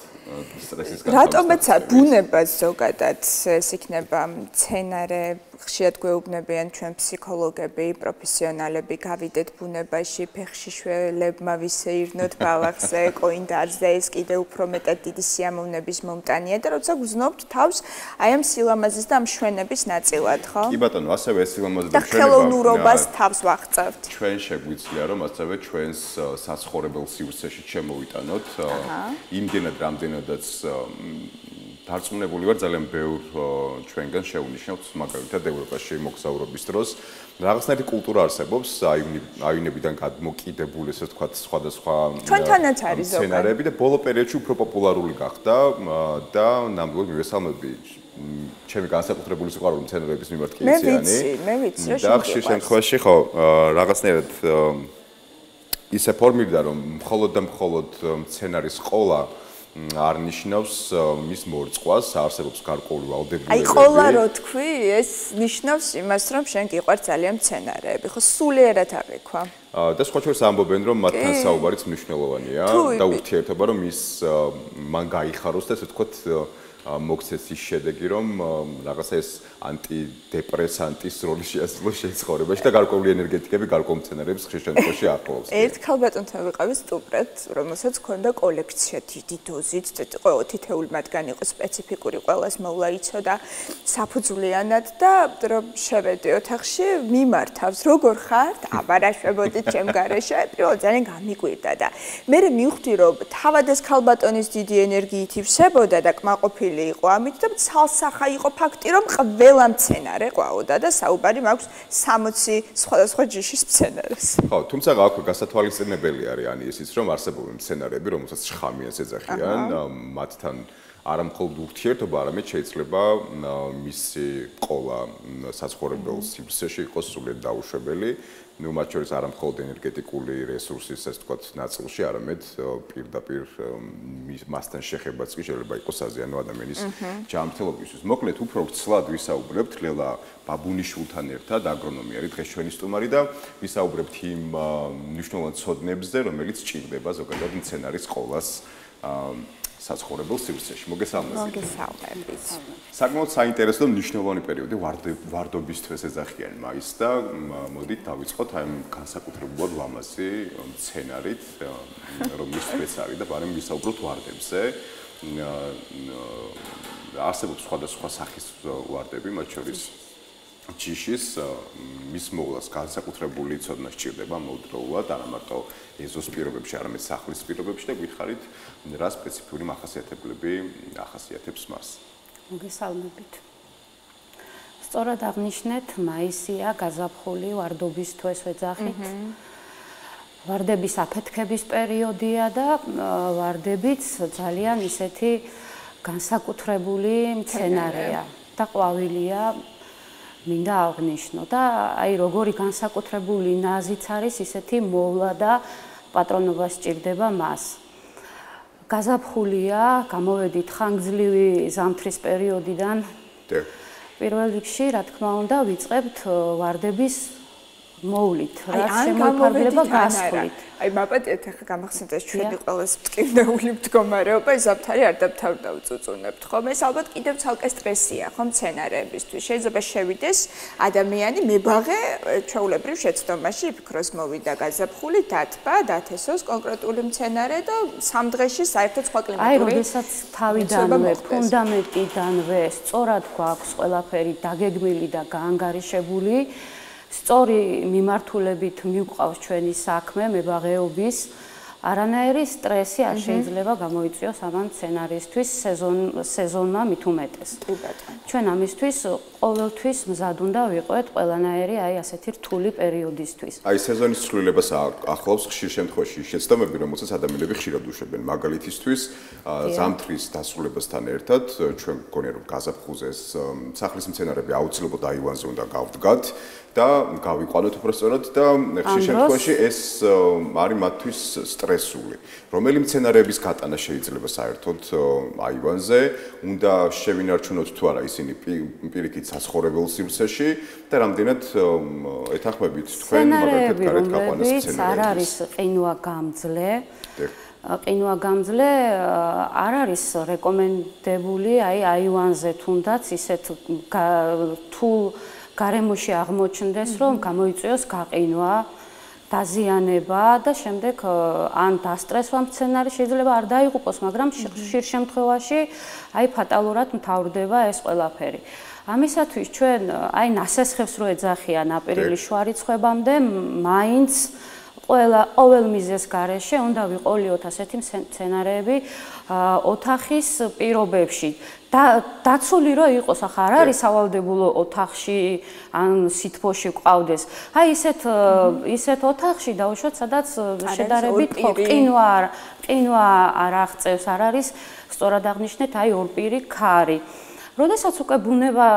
სტრესის გამოსაყრად. რატომაც ბუნება ზოგადად ეს იქნება მცენარე, ხშირად გვეუბნებიან ჩვენ ფსიქოლოგები, პროფესიონალები, გავიდეთ ბუნებაში, ფეხში შველებმა ვისეირნოთ ბალახზე, კოინდარზე, ეს კიდე უფრო მეტად დიდი სიამოვნების მომტანია და როცა გრძნობთ თავს აი ამ სილამაზის და ამ შვენების ნაწილად, ხო? კი ბატონო, ასევე ეს სილამაზე და ხელოვნურობას თავს ვაღწევთ. ჩვენ შეგვიძლია რომ ასევე ჩვენს საცხოვრებელ სივრცეში შემოვიტანოთ იმდენად რამდენადაც დარწმუნებული ვარ ძალიან ბევრ ჩვენგან შევნიშნავთ მაგალითად ევროპაში მოგზაურობის დროს რაღაცნაირი კულტურა არსებობს აივნებიდან გადმოკიდებული ესე ვთქვათ სხვადასხვა ჩვენთანაც არის სცენარები და ბოლო პერიოდში უფრო პოპულარული გახდა და ნამდვილად მივესალმები ჩემი განსაკუთრებული სიყვარული სცენარების მიმართ კი იციანი მე ვიცი და ხშირ შემთხვევაში ხო რაღაცნაირად ისე ფორმირდა რომ მხოლოდ და მხოლოდ სცენარის ყოლა არ ნიშნავს მის მორწყვას, არსებობს გარკვეული ვალდებულებები. აი ყოლა რო თქვი, ეს ნიშნავს იმას, რომ შენ გიყვარს ძალიან სცენარები, ხო სულიერად აღიქვა. და სხვა შორის ამბობენ, რომ მათთან საუბარიც მნიშვნელოვანია და ურთიერთობა, რომ ის მან გაიხაროს და ესე ვთქვათ მოგცეს ის შედეგი, რომ რაღაცა ეს ანტიდეპრესანტის როლი შეასრულოს ცხოვრებაში და გარკვეული ენერგეტიკები, გარკვეული სცენარების ხშირ შემთხვევაში ახლავს. ერთ ქალბატონთან ვიყავი სტუმრად, რომელსაც ჰქონდა კოლექცია დიდი დოზით, თითეული მათგანი იყო სპეციფიკური, ყველას მოვლა იცოდა საფუძვლიანად და რომ შევედი ოთახში, მიმართავს, როგორ ხართ? აბარაშვებოდით ჩემ გარეშე, პირველად ძალიან გამიკვირდა და მე მივხვდი, რომ თავად ეს ქალბატონის დიდი ენერგიით ივსებოდა და კმაყოფილი იყო ამით და ცალსახა იყო ფაქტი, რომ ყველა მცენარე ყვაოდა და საუბარი მაქვს 60 სხვადასხვა ჯიშის მცენარეს. ხო, თუმცა აქვე გასათვალისწინებელი არის ისიც, რომ არსებობენ მცენარები, რომელსაც შხამიანს ეძახიან, მათთან არა მხოლოდ ურთიერთობა, არამედ შეიძლება მისი ყოლა საცხოვრებელ სივრცეში იყოს სულიად დაუშვებელი. ნუ მათ შორის არა მხოლოდ ენერგეტიკული რესურსის, ასე ვთქვათ, ნაწილში, არამედ პირდაპირ მასთან შეხებაც კი შეიძლება იყოს საზიანო ადამიანის ჯანმრთელობისთვის. მოკლედ, უფრო ცლად ვისაუბრებთ ლელა ბაბუნიშვილთან ერთად, აგრონომი არის დღეს ჩვენი სტუმარი და ვისაუბრებთ იმ მნიშვნელოვან ცოდნებზე, რომელიც ჭირდება ზოგადად მცენარის ყოლას საცხოვრებელ სივრცეში. მოგესალმებით. მოგესალმებით. საკმაოდ საინტერესო და მნიშვნელოვანი პერიოდი ვარდობისთვის ეძახიან მაისს და მოდით დავიწყოთ აი განსაკუთრებულად ლამაზი სცენარით, რომლითაც არის და ბარემ ვისაუბროთ ვარდებზე. არსებობს სხვადასხვა სახის ვარდები, მათ შორის ჯიშის მის მოვლა განსაკუთრებული ცოდნა სჭირდება მოვდროულად, არა მარტო ეზოს პირობებში, არამედ სახლის პირობებში და გითხარით რა სპეციფიური მახასიათებლები ახასიათებს მას. მოგესალმებით. სწორად აღნიშნეთ, მაისია გაზაფხული ვარდობისთვის ვეძახით. ვარდების აფეთქების პერიოდია და ვარდებიც ძალიან ისეთი განსაკუთრებული მცენარეა და ყვავილია მინდა აღნიშნო და აი როგორი განსაკუთრებული ნაზიც არის ისეთი მოვლა და პატრონობა სჭირდება მას. გაზაფხულია, გამოვედით ხანგრძლივი ზამთრის პერიოდიდან. პირველ რიგში, რა თქმა უნდა, ვიწყებთ ვარდების მოვლით, რაც შემოიფარგლება გასვლით. აი მაპატიეთ ახლა გამახსენეთ ეს ჩვენი ყველას მტკივნეული მდგომარეობა, ზამთარი არ დავთავდა უწუწუნებთ ხომ? ეს ალბათ კიდევ ცალკე სტრესია ხომ მცენარეებისთვის. შეიძლება შევიდეს ადამიანი მებაღე ჩვეულებრივ შეცდომაში, იფიქროს მოვიდა გაზაფხული, დათბა, დათესოს კონკრეტული მცენარე და 3 დღეში საერთოდ სხვა კლიმატური. აი, როდესაც თავიდანვე, ფუნდამენტიდანვე სწორად გვაქვს ყველაფერი დაგეგმილი და გაანგარიშებული, სწორი მიმართულებით მივყავს ჩვენი საქმე მებაღეობის, არანაირი სტრესი არ შეიძლება გამოიწვიოს ამან სცენარისთვის სეზონმა მით უმეტეს. ჩვენ ამისთვის ყოველთვის მზად უნდა ვიყოთ ყველანაირი აი ასეთი რთული პერიოდისთვის. აი სეზონის ცვლილებას ახლავს ხშირ შემთხვევაში შეცდომები, რომელსაც ადამიანები ხშირად უშვებენ. მაგალითისთვის, ზამთრის დასრულებასთან ერთად ჩვენ გქონია რომ გაზაფხულზე სახლის მცენარეები აუცილებლად აივანზე უნდა გავდგათ და გავიყვანოთ უბრალოდ და ხშირ შემთხვევაში ეს არის მათთვის სტრესული. რომელი მცენარეების გატანა შეიძლება საერთოდ აივანზე, უნდა შევინარჩუნოთ თუ არა ისინი პირიქით საცხოვრებელ სივრცეში და რამდენად ეთანხმებით თქვენ მაგალითად გარეთ გაყვანას მცენარეებს. არ არის ყინვაგამძლე. ყინვაგამძლე არ არის რეკომენდებული აი აივანზე თუნდაც ისეთ რთულ გარემოში აღმოჩნდეს, რომ გამოიწვიოს გაყინვა, დაზიანება და შემდეგ ან დასტრესვა მცენარე შეიძლება არ დაიღუპოს, მაგრამ ხშირ შემთხვევაში აი ფატალურად მთავრდება ეს ყველაფერი. ამისათვის ჩვენ აი ნასესხებს რო ეძახიან აპრილის შუა რიცხვებამდე, მაინც ყოველ მიზეს გარეშე უნდა ვიყოლიოთ ასეთი მცენარეები ოთახის პირობებში. დაცული რო იყოს, ახლა არ არის სავალდებულო ოთახში ან სითბოში ყავდეს. აი ისეთ ოთახში დავუშვათ, სადაც შედარებით ყინვა არ აღწევს, არ არის სწორად აღნიშნეთ, აი ორპირი ქარი. როდესაც უკვე ბუნება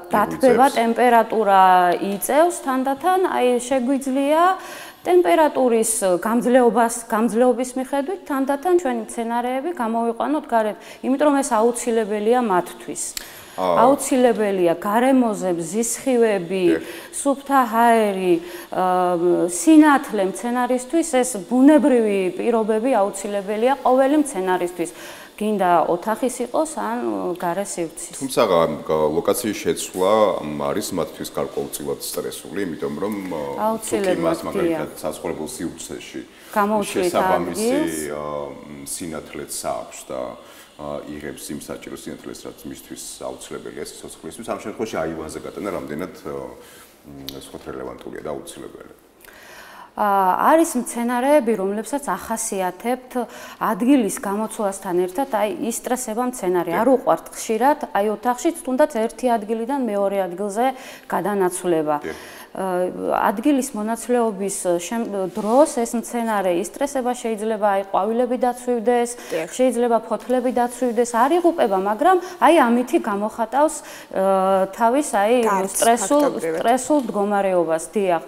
დათბება, ტემპერატურა იწევს თანდათან, აი შეგვიძლია ტემპერატურის გამძლეობის მიხედვით თანდათან ჩვენი მცენარეები გამოვიყვანოთ გარეთ, იმიტომ რომ ეს აუცილებელია მათთვის. აუცილებელია გარემოზე მზისხივები, სუფთა ჰაერი, სინათლე მცენარისთვის, ეს ბუნებრივი პირობები აუცილებელია ყოველი მცენარისთვის. გინდა ოთახის იყოს ან გარე სივრცის. თუმცა ლოკაციის შეცვლა არის მათთვის გარკვეულწილად სტრესული, იმიტომ რომ აუცილებლად მაგალითად საცხოვრებელ სივრცეში შესაბამისი სინათლეც აქვს და იღებს იმ საჭირო სინათლეს, რაც მისთვის აუცილებელია სიცოცხლისთვის. ამ შემთხვევაში აივანზე გატანა რამდენად სხვა რელევანტულია და აუცილებელი. არის მცენარეები, რომლებსაც ახასიათებთ ადგილის გამოცვლასთან ერთად, აი ისტრესება მცენარე. არ უყვართ ხშირად, აი ოთახშიც თუნდაც ერთი ადგილიდან მეორე ადგილზე გადანაცვლება. ადგილის მონაცვლეობის დროს ეს მცენარე ისტრესება შეიძლება აი ყვავილები დაცვივდეს, შეიძლება ფოთლები დაცვივდეს, არ იღუპება, მაგრამ აი ამითი გამოხატავს თავის აი სტრესულ მდგომარეობას, დიახ.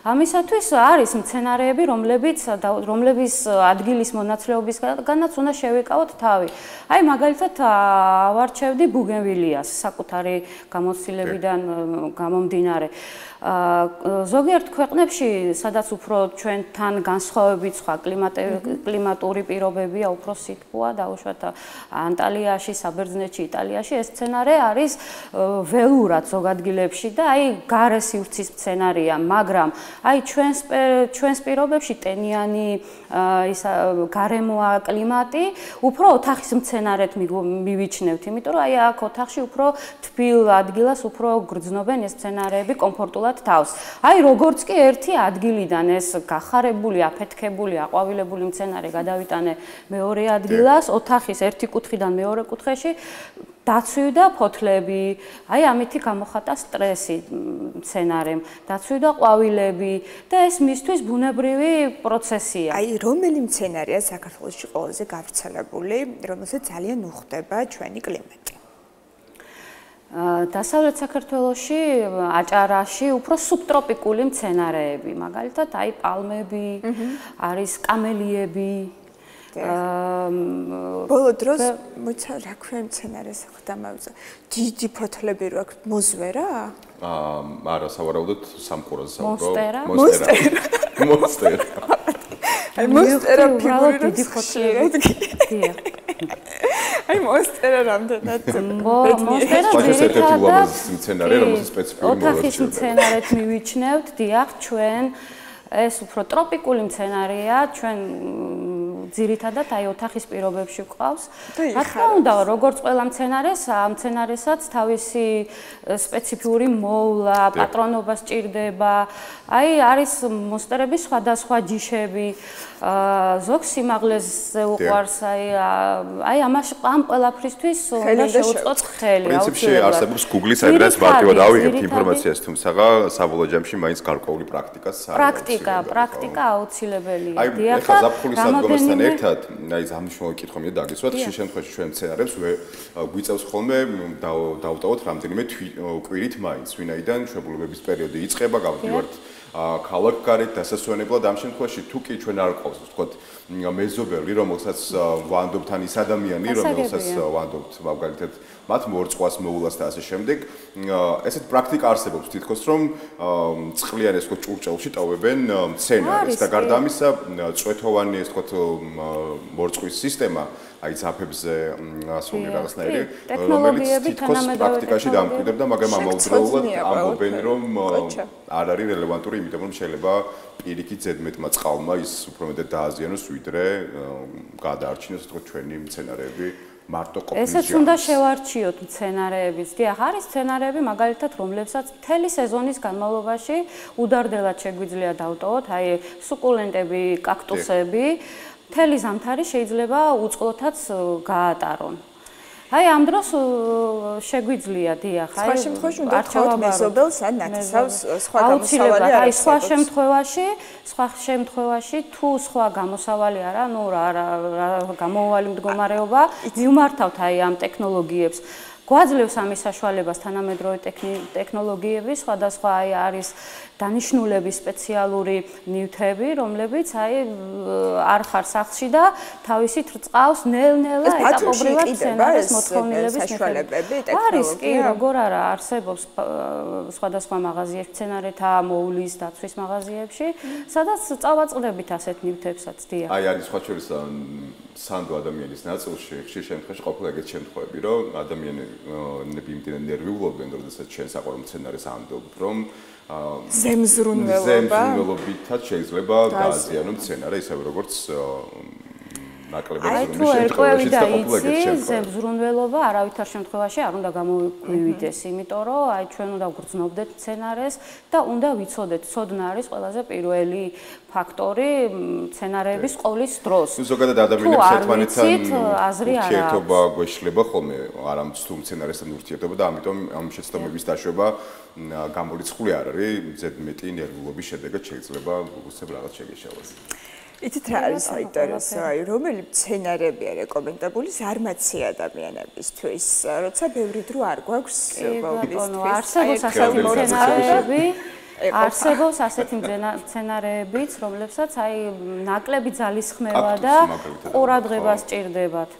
ამისათვის არის მცენარეები, რომლების ადგილის მონაცვლეობისგანაც უნდა შევიკავოთ თავი. აი მაგალითად ავარჩევდი ბუგენვილიას საკუთარი გამოცდილებიდან გამომდინარე. ზოგიერთ ქვეყნებში, სადაც უფრო ჩვენთან განსხვავებით სხვა კლიმატური პირობებია, უფრო სითბოა, დაუშვათ ანტალიაში, საბერძნეთში, იტალიაში, ეს მცენარე არის ველურად ზოგ ადგილებში და აი გარე სივრცის მცენარეა, მაგრამ აი ჩვენს პირობებში ტენიანი ის გარემოა კლიმატი, უფრო ოთახის მცენარეთ მივიჩნევთ, იმიტომ რომ აი აქ ოთახში უფრო თბილ ადგილას უფრო გრძნობენ ეს მცენარეები კომფორტულად თავს. აი როგორც კი ერთი ადგილიდან ეს გახარებული, აფეთქებული, აყვავილებული მცენარე გადავიტანე მეორე ადგილას, ოთახის ერთი კუთხიდან მეორე კუთხეში დაცვივდა ფოთლები, აი ამითი გამოხატა სტრესი მცენარემ, დაცვივდა ყვავილები და ეს მისთვის ბუნებრივი პროცესია. აი რომელი მცენარეა საქართველოში ყველაზე გავრცელებული, რომელსაც ძალიან უხდება ჩვენი კლიმატი? დასავლეთ საქართველოში, აჭარაში უფრო სუბტროპიკული მცენარეები, მაგალითად აი პალმები, არის კამელიები. ბოლო დროს მოიცა რა ქვია მცენარეს ხდამავზე. დიდი ფოთლები რო აქვს მოზვერა? არა, სავარაუდოდ სამყურაზე მონსტერა. მონსტერა. აი მონსტერა უბრალოდ დიდი ფოთლები. აი მონსტერა რამდენად მონსტერა ძირითადად მცენარე, რომელსაც სპეციფიკური ოთახის მცენარეთ მივიჩნევთ, დიახ, ჩვენ ეს უფრო ტროპიკული მცენარეა, ჩვენ ძირითადად აი ოთახის პირობებში გვყავს. რა თქმა უნდა, როგორც ყველა მცენარესაც თავისი სპეციფიური მოვლა, პატრონობა სჭირდება. აი არის მონსტერების სხვადასხვა ჯიშები, ზოგ სიმაღლეზე უყვარს, აი ამ ყველაფრისთვის უნდა შევუწყოთ ხელი. პრინციპში არსებობს Google-ის აიდრეს მარტივად ავიღებთ ინფორმაციას, თუმცა საბოლოო ჯამში მაინც გარკვეული პრაქტიკა აუცილებელია. აი ხა ზაფხულის სადგომასთან ერთად, აი ამის კითხვა მინდა დაგისვათ, ხშირ შემთხვევაში ჩვენ მცენარებს გვიწევს ხოლმე დავუტოვოთ რამდენიმე კვირით მაინც, ვინაიდან ჩვეულებების პერიოდი იწყება, გავდივართ ქალაქგარეთ დასასვენებლად, ამ შემთხვევაში თუ კი ჩვენ არ ყავს, ვთქვათ, მეზობელი, რომელსაც ვანდობთ ან ის ადამიანი, რომელსაც ვანდობთ, მაგალითად, მათ მორწყვას, მოულას და ასე შემდეგ, ესეთ პრაქტიკა არსებობს თითქოს, რომ წყლიან ეს ჭურჭელში ტოვებენ მცენარეს და გარდა ამისა, წვეთოვანი ეს თქო მორწყვის სისტემა, აი ძაფებზე ასული რაღაცნაირი, რომელიც თითქოს პრაქტიკაში დამკვიდრდა, მაგრამ ამავდროულად ამბობენ, რომ არ არის რელევანტური, იმიტომ რომ შეიძლება პირიქით ზედმეტმა წყალმა ის უფრო მეტად დააზიანოს, ვიდრე გადაარჩინოს თქო ჩვენი მცენარეები. ესეც უნდა შევარჩიოთ მცენარეების. დიახ, არის მცენარეები, მაგალითად, რომლებსაც მთელი სეზონის განმავლობაში udardელად შეგვიძლია დავტოვოთ, აი სუკულენტები, კაქტუსები, მთელი ზამთარი შეიძლება უწყლოთაც გაატარონ. აი ამ დროს შეგვიძლია, დიახ, აი სხვა შემთხვევაში უნდა თქვათ მეზობელს ან ნათესავს სხვა გამოსავალი არა. აი სხვა შემთხვევაში თუ სხვა გამოსავალი არა, ნუ რა გამოვალი მდგომარეობა, მივმართავთ აი ამ ტექნოლოგიებს. გვაძლევს ამის საშუალებას თანამედროვე ტექნოლოგიები, სხვადასხვა აი არის დანიშნულები სპეციალური ნივთები, რომლებიც აი არ ხარ სახლში და თავისით რწყავს ნელ-ნელა ეტაპობრივად მცენარეს მოთხოვნილების საშუალებები ტექნოლოგია. არის კი, როგორ არა, არსებობს სხვადასხვა მაღაზიებში, მცენარეთა მოვლის დაცვის მაღაზიებში, სადაც წავაწყდებით ასეთ ნივთებსაც, დიახ. აი არის სხვა შორის სანდო ადამიანის ნაწილში, ხშირ შემთხვევაში ყოფილა ეგეთ შემთხვევები, რომ ადამიანები იმდენად ნერვიულობენ, როდესაც ჩვენ საყვარელ მცენარეს ამბობთ, რომ ზემზრუნველობითაც შეიძლება გააზიანო მცენარე, ისევე როგორც ნაკლებად თუ ერკვევი და იცი ზემზრუნველობა არავითარ შემთხვევაში არ უნდა გამოგვივიდეს, იმიტომ რომ აი ჩვენ უნდა ვგრძნობდეთ მცენარეს და უნდა ვიცოდეთ, ცოდნა არის ყველაზე პირველი ფაქტორი მცენარეების ყოლის დროს. ზოგადად ადამიანებს ერთმანეთთან ურთიერთობა გვეშლება ხოლმე, არამც თუ მცენარესთან ურთიერთობა და ამიტომ ამ შეცდომების დაშვება გამორიცხული არ არის, ზედმეტი ნერვულობის შედეგად შეიძლება უცებ რაღაც შეგეშალოს. იცით რა არის საინტერესო, აი რომელი მცენარეებია რეკომენდებული ზარმაცი ადამიანებისთვის, როცა ბევრი დრო არ გვაქვს მოვლის. არსებობს ასეთი მცენარეები, არსებობს ასეთი მცენარეებიც, რომლებსაც აი ნაკლები ძალისხმევა და ყურადღება სჭირდებათ.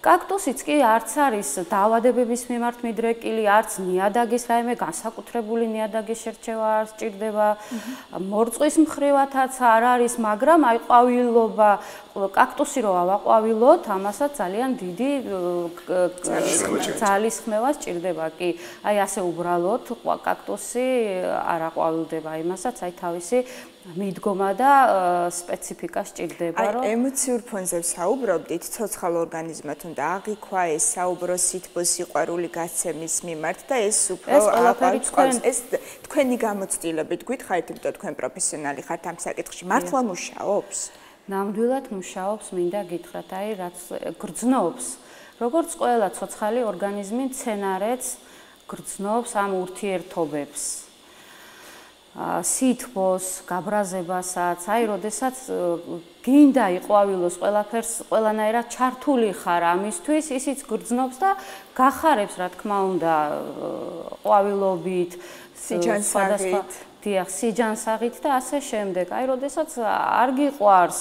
კაქტუსიც კი არც არის დაავადებების მიმართ მიდრეკილი, არც ნიადაგის რაიმე განსაკუთრებული ნიადაგის შერჩევა არ სჭირდება. მორწყვის მხრივათაც არ არის, მაგრამ აი ყვავილობა, კაქტუსი რო ავაყვავილოთ, ამასაც ძალიან დიდი ძალისხმევა სჭირდება კი. აი ასე უბრალოდ კაქტუსი არ აყვავილდება, იმასაც აი თავისი მიდგომა და სპეციფიკა სჭირდება, რომ ემოციურ ფონზე საუბრობდით, ცოცხალ ორგანიზმად უნდა აღიქვა ეს საუბრო სითბო სიყვარული გაცემის მიმართ და ეს უფრო ეს თქვენი გამოცდილებით გითხარით, იმიტომ თქვენ პროფესიონალი ხართ ამ საკითხში, მართლა მუშაობს? ნამდვილად მუშაობს, მინდა გითხრათ, აი რაც გრძნობს, როგორც ყველა ცოცხალი ორგანიზმი მცენარეც გრძნობს ამ ურთიერთობებს. სითბოს, გაბრაზებასაც, აი, როდესაც გინდა იყვავილოს ყველაფერს, ყველანაირად ჩართული ხარ ამისთვის, ისიც გრძნობს და გახარებს, რა თქმა უნდა, ყვავილობით, სიჯანსაღით, დიახ, სიჯანსაღით და ასე შემდეგ. აი, როდესაც არ გიყვარს,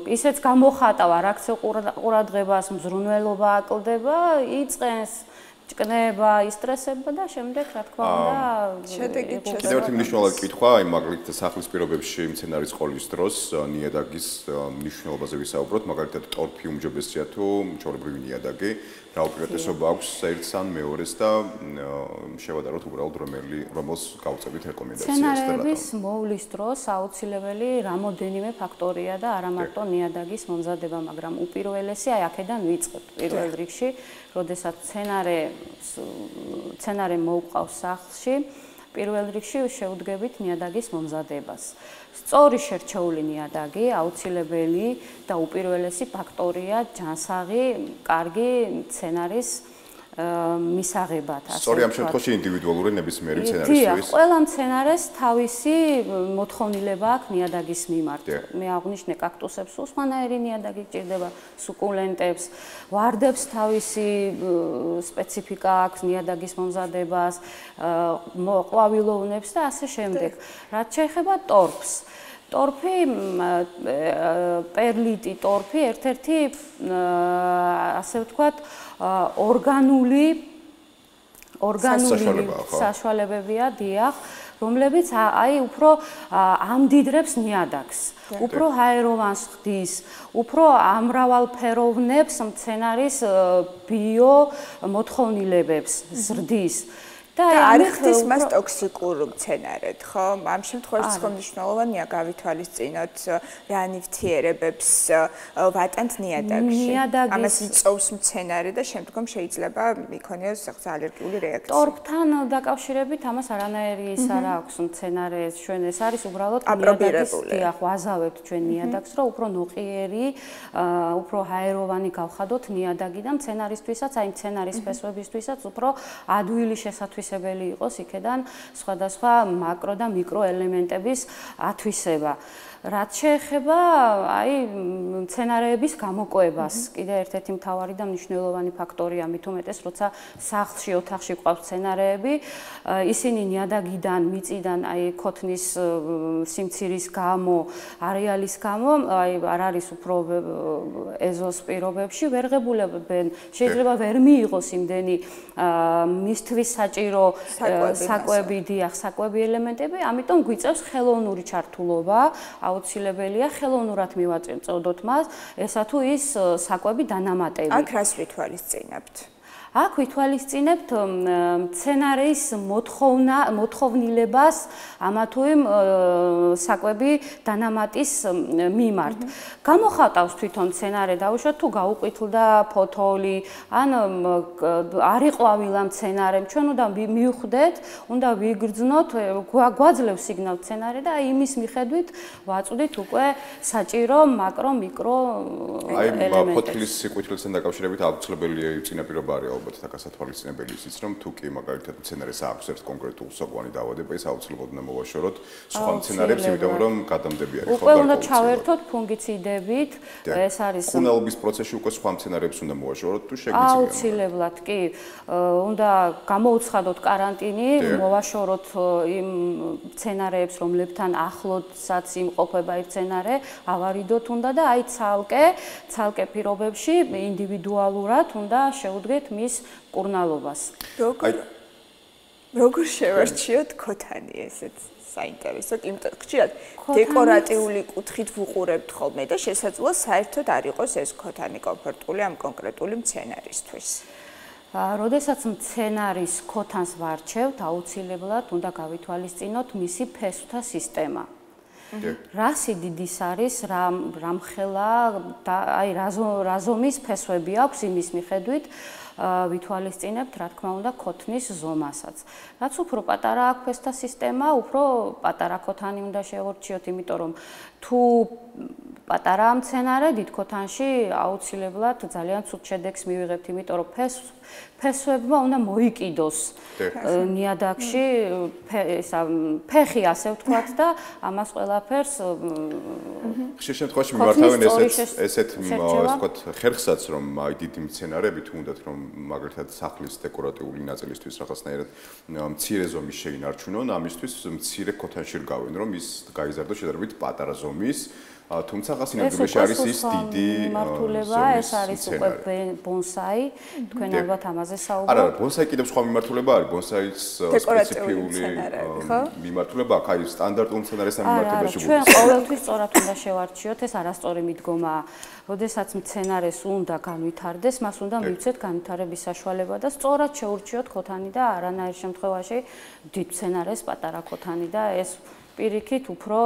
ისეც გამოხატავ არ აქცევ ყურადღებას, მზრუნველობა აკლდება, იწყენს ჭკნება, ისტრესება და შემდეგ რა თქმა უნდა შედეგი კიდევ ერთი მნიშვნელოვანი კითხვა, აი მაგალითად სახლის პირობებში მცენარის ყოლის დროს ნიადაგის მნიშვნელობაზე ვისაუბროთ, მაგალითად ტორფი უმჯობესია თუ ჩვეულებრივი ნიადაგი, რა უპირატესობა აქვს ერთს ან მეორეს და შევადაროთ უბრალოდ რომელს გავუწევით რეკომენდაციას და რატომ. მცენარების მოვლის დროს აუცილებელი რამოდენიმე ფაქტორია და არა მარტო ნიადაგის მომზადება, მაგრამ უპირველესი აი აქედან ვიწყებთ პირველ რიგში, როდესაც მცენარე მოვყავს სახლში, პირველ რიგში შეუდგებით ნიადაგის მომზადებას. სწორი შერჩეული ნიადაგი აუცილებელი და უპირველესი ფაქტორია ჯანსაღი, კარგი მცენარის მისაღებად. სწორი ამ შემთხვევაში ინდივიდუალური ნებისმიერი მცენარისთვის. ყველა მცენარეს თავისი მოთხოვნილება აქვს ნიადაგის მიმართ. მე აღვნიშნე კაქტუსებს უსმანაერი ნიადაგი გჭირდება, სუკულენტებს, ვარდებს თავისი სპეციფიკა აქვს ნიადაგის მომზადებას, ყვავილოვნებს და ასე შემდეგ. რაც შეეხება ტორფს, ტორფი, პერლიტი ტორფი ერთ-ერთი ასე ვთქვათ ორგანული საშუალებებია, დიახ, რომლებიც აი უფრო ამდიდრებს ნიადაგს, უფრო ჰაეროვანს ხდის, უფრო ამრავალფეროვნებს მცენარის ბიო მოთხოვნილებებს, ზრდის. და არ ხდის მას ტოქსიკურ მცენარედ, ხო? ამ შემთხვევაში ხომ მნიშვნელოვანია გავითვალისწინოთ რა ნივთიერებებს ვატანთ ნიადაგში. ამას იწოვს მცენარე და შემდგომ შეიძლება იქონიოს ალერგიული რეაქცია. ტორფთან დაკავშირებით ამას არანაირი ის არ აქვს მცენარეს, ჩვენ ეს არის უბრალოდ ნიადაგის, დიახ, ვაზავებთ ჩვენ ნიადაგს, რომ უფრო ნოყიერი, უფრო ჰაეროვანი გავხადოთ ნიადაგი და მცენარისთვისაც, აი მცენარის ფესვებისთვისაც უფრო ადვილი შესათვის იყოს იქედან სხვადასხვა მაკრო და მიკრო ელემენტების ათვისება. რაც შეეხება აი მცენარეების გამოკოებას, კიდე ერთ-ერთი მთავარი და მნიშვნელოვანი ფაქტორია, მით უმეტეს, როცა სახლში, ოთახში ყავს მცენარეები, ისინი ნიადაგიდან, მიწიდან, აი ქოთნის სიმცირის გამო, არეალის გამო, აი არ არის უფრო ეზოს პირობებში, ვერ ღებულებენ, შეიძლება ვერ მიიღოს იმდენი მისთვის საჭირო საკვები, დიახ, საკვები ელემენტები, ამიტომ გვიწევს ხელოვნური ჩართულობა, აუცილებელია ხელოვნურად მივაწოდოთ მას, ესა თუ ის საკვები დანამატები. აქ რას ვითვალისწინებთ? აქ ვითვალისწინებთ მცენარის მოთხოვნილებას ამა თუ იმ საკვები დანამატის მიმართ. გამოხატავს თვითონ მცენარე, დაუშვათ თუ გაუყვითლდა ფოთოლი, ან არ იყვავილა მცენარე, ჩვენ უნდა მივხვდეთ, უნდა ვიგრძნოთ, გვაძლევს სიგნალ მცენარე და იმის მიხედვით ვაწვდით უკვე საჭირო მაკრო, მიკრო ელემენტებს. აი ფოთლის სიყვირულთან დაკავშირებით აუცილებელია წინაპირობა რეალობა. აუცილებლად თაკასათვალისწინებელი ისიც რომ თუ კი მაგალითად მცენარეს აქვს ერთ კონკრეტულ სოყვანი დაავადება, ის აუცილებლად უნდა მოვაშოროთ სხვა მცენარებს, იმიტომ რომ გადამდები არის უკვე უნდა ჩავერთოთ ფუნგიციდებით, ეს არის მკურნალობის პროცესში უკვე სხვა მცენარებს უნდა მოვაშოროთ თუ შეგვიძლია. აუცილებლად კი, უნდა გამოუცხადოთ каранტინი, მოვაშოროთ იმ მცენარეებს, რომლებთან ახლოდაც იმყოფება ერთ მცენარე, ავარიდოთ უნდა და აი ცალკე პირობებში ინდივიდუალურად უნდა შევუდგეთ მის მკურნალობას. როგორ შევარჩიოთ ქოთანი ესეც საინტერესო, იმიტომ ხშირად დეკორატიული კუთხით ვუყურებთ ხოლმე და შესაძლოა საერთოდ არ იყოს ეს ქოთანი კომფორტული ამ კონკრეტული მცენარისთვის. როდესაც მცენარის ქოთანს ვარჩევთ, აუცილებლად უნდა გავითვალისწინოთ მისი ფესვთა სისტემა. რა სიდიდის არის, რა მხელა და აი რა ზომის ფესვები აქვს იმის მიხედვით ვითვალისწინებთ, რა თქმა უნდა, ქოთნის ზომასაც. რაც უფრო პატარა აქვს ფესვთა სისტემა, უფრო პატარა ქოთანი უნდა შევორჩიოთ, იმიტომ რომ თუ პატარა მცენარე დიდ ქოთანში აუცილებლად ძალიან ცუდ შედეგს მივიღებთ, იმიტომ რომ ფესვებმა უნდა მოიკიდოს ნიადაგში ფეხი, ასე ვთქვათ და ამას ყველაფერს ხშირ შემთხვევაში მიმართავენ ესეთ ვთქვათ ხერხსაც, რომ აი დიდი მცენარები თუ უნდათ რომ მაგალითად სახლის დეკორატიული ნაწილისთვის რაღაცნაირად მცირე ზომის შეინარჩუნონ, ამისთვის მცირე ქოთანში რგავენ, რომ ის გაიზარდოს შედარებით პატარა ზომის თუმცა ხასინებრივში არის ის დიდი მიმართულება, ეს არის უკვე ბონსაი, თქვენ ალბათ ამაზე საუბრობთ. არა, ბონსაი კიდევ სხვა მიმართულება არის, ბონსაის სპეციფიკური მიმართულება აქვს, აი სტანდარტულ მცენარესთან მიმართებაში. ჩვენ ყოველთვის სწორად უნდა შევარჩიოთ, ეს არასწორი მიდგომაა. როდესაც მცენარეს უნდა განვითარდეს, მას უნდა მივცეთ განვითარების საშუალება და სწორად შეურჩიოთ ქოთანი და არანაირ შემთხვევაში დიდ მცენარეს პატარა ქოთანი და ეს პირიქით უფრო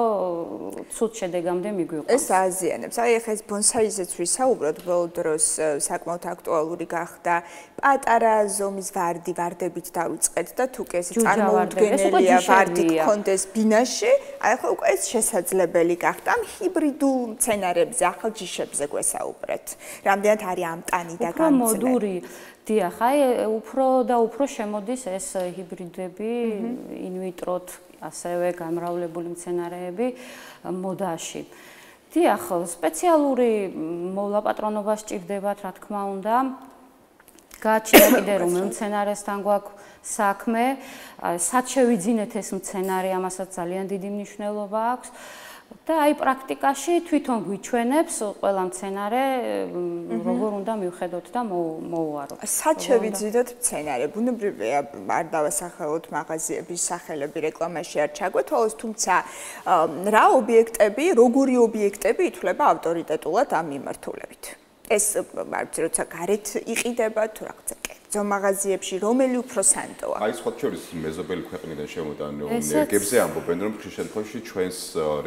ცუდ შედეგამდე მიგვიყვანს. ეს აზიანებს. აი ახლა ეს ბონსაიზეც ვისაუბროთ, ბოლო დროს საკმაოდ აქტუალური გახდა. პატარა ზომის ვარდებით დავიწყეთ და თუ კი ეს წარმოუდგენელია ვარდი გქონდეს ბინაში, აი ახლა უკვე ეს შესაძლებელი გახდა. ამ ჰიბრიდულ მცენარებზე, ახალ ჯიშებზე გვესაუბრეთ. რამდენად არის ამტანი და განცდელი. მოდური დიახ, აი უფრო და უფრო შემოდის ეს ჰიბრიდები ინვიტროთ ასევე გამრავლებული მცენარეები მოდაში. დიახ, სპეციალური მოვლა-პატრონობა სჭირდებათ, რა თქმა უნდა. გააჩნია კიდე რომელ მცენარესთან გვაქვს საქმე, სად შევიძინეთ ეს მცენარე, ამასაც ძალიან დიდი მნიშვნელობა აქვს. და აი პრაქტიკაში თვითონ გვიჩვენებს ყველა მცენარე როგორ უნდა მივხედოთ და მოვუაროთ. სად შევიძინოთ მცენარე? ბუნებრივია არ დავასახელოთ მაღაზიების სახელები რეკლამაში არ ჩაგვეთვალოს, თუმცა რა ობიექტები, როგორი ობიექტები ითვლება ავტორიტეტულად ამ მიმართულებით? ეს როცა გარეთ იყიდება თუ რაღაცა კერძო მაღაზიებში რომელი უფრო სანდოა? აი სხვა შორის მეზობელი ქვეყნიდან შემოდანო ნერგებზე ამბობენ რომ ხშირ შემთხვევაში ჩვენს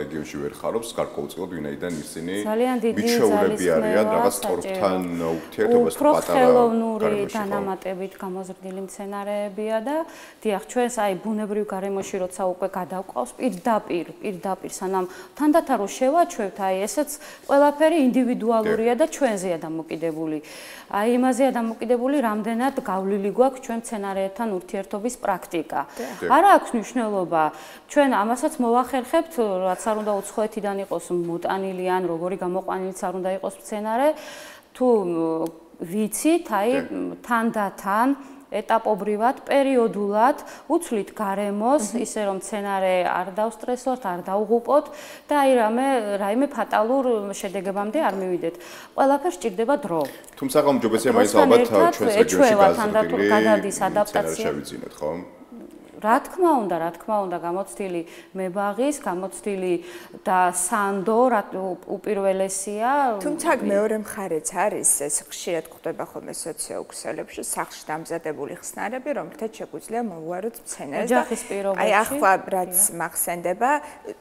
რეგიონში ვერ ხარობს გარკვეულწილად ვინაიდან ისინი მიჩვეულები არიან რაღაც ტორფთან ურთიერთობას პატარა ხელოვნური დანამატებით გამოზრდილი მცენარეებია და დიახ ჩვენს აი ბუნებრივ გარემოში როცა უკვე გადავყავს პირდაპირ სანამ თანდათან რო შევაჩვევთ აი ესეც ყველაფერი ინდივიდუალურია და ჩვენზეა დამოკიდებული. აი იმაზეა დამოკიდებული რამდენად გავლილი გვაქვს ჩვენ მცენარეებთან ურთიერთობის პრაქტიკა. არა აქვს მნიშვნელობა, ჩვენ ამასაც მოვახერხებთ, რაც არ უნდა უცხოეთიდან იყოს მოტანილი ან როგორი გამოყვანილიც არ უნდა იყოს მცენარე, თუ ვიცით, აი თანდათან ეტაპობრივად, პერიოდულად უცვლით გარემოს, ისე რომ მცენარე არ დავსტრესოთ, არ დავღუპოთ და აი რაიმე ფატალურ შედეგებამდე არ მივიდეთ. ყველაფერს სჭირდება დრო. თუმცა გაუმჯობესია მაინც ალბათ ჩვენს რეგიონში გადის ადაპტაცია. შევიძინოთ, ხო? რა თქმა უნდა, გამოცდილი მებაღის, გამოცდილი და სანდო უპირველესია. თუმცა მეორე მხარეც არის, ეს ხშირად გვხვდება ხოლმე სოციოქსელებში, სახლში დამზადებული ხსნარები, რომლითაც შეგვიძლია მოვუაროთ მცენარეს და აი ახლა რაც მახსენდება,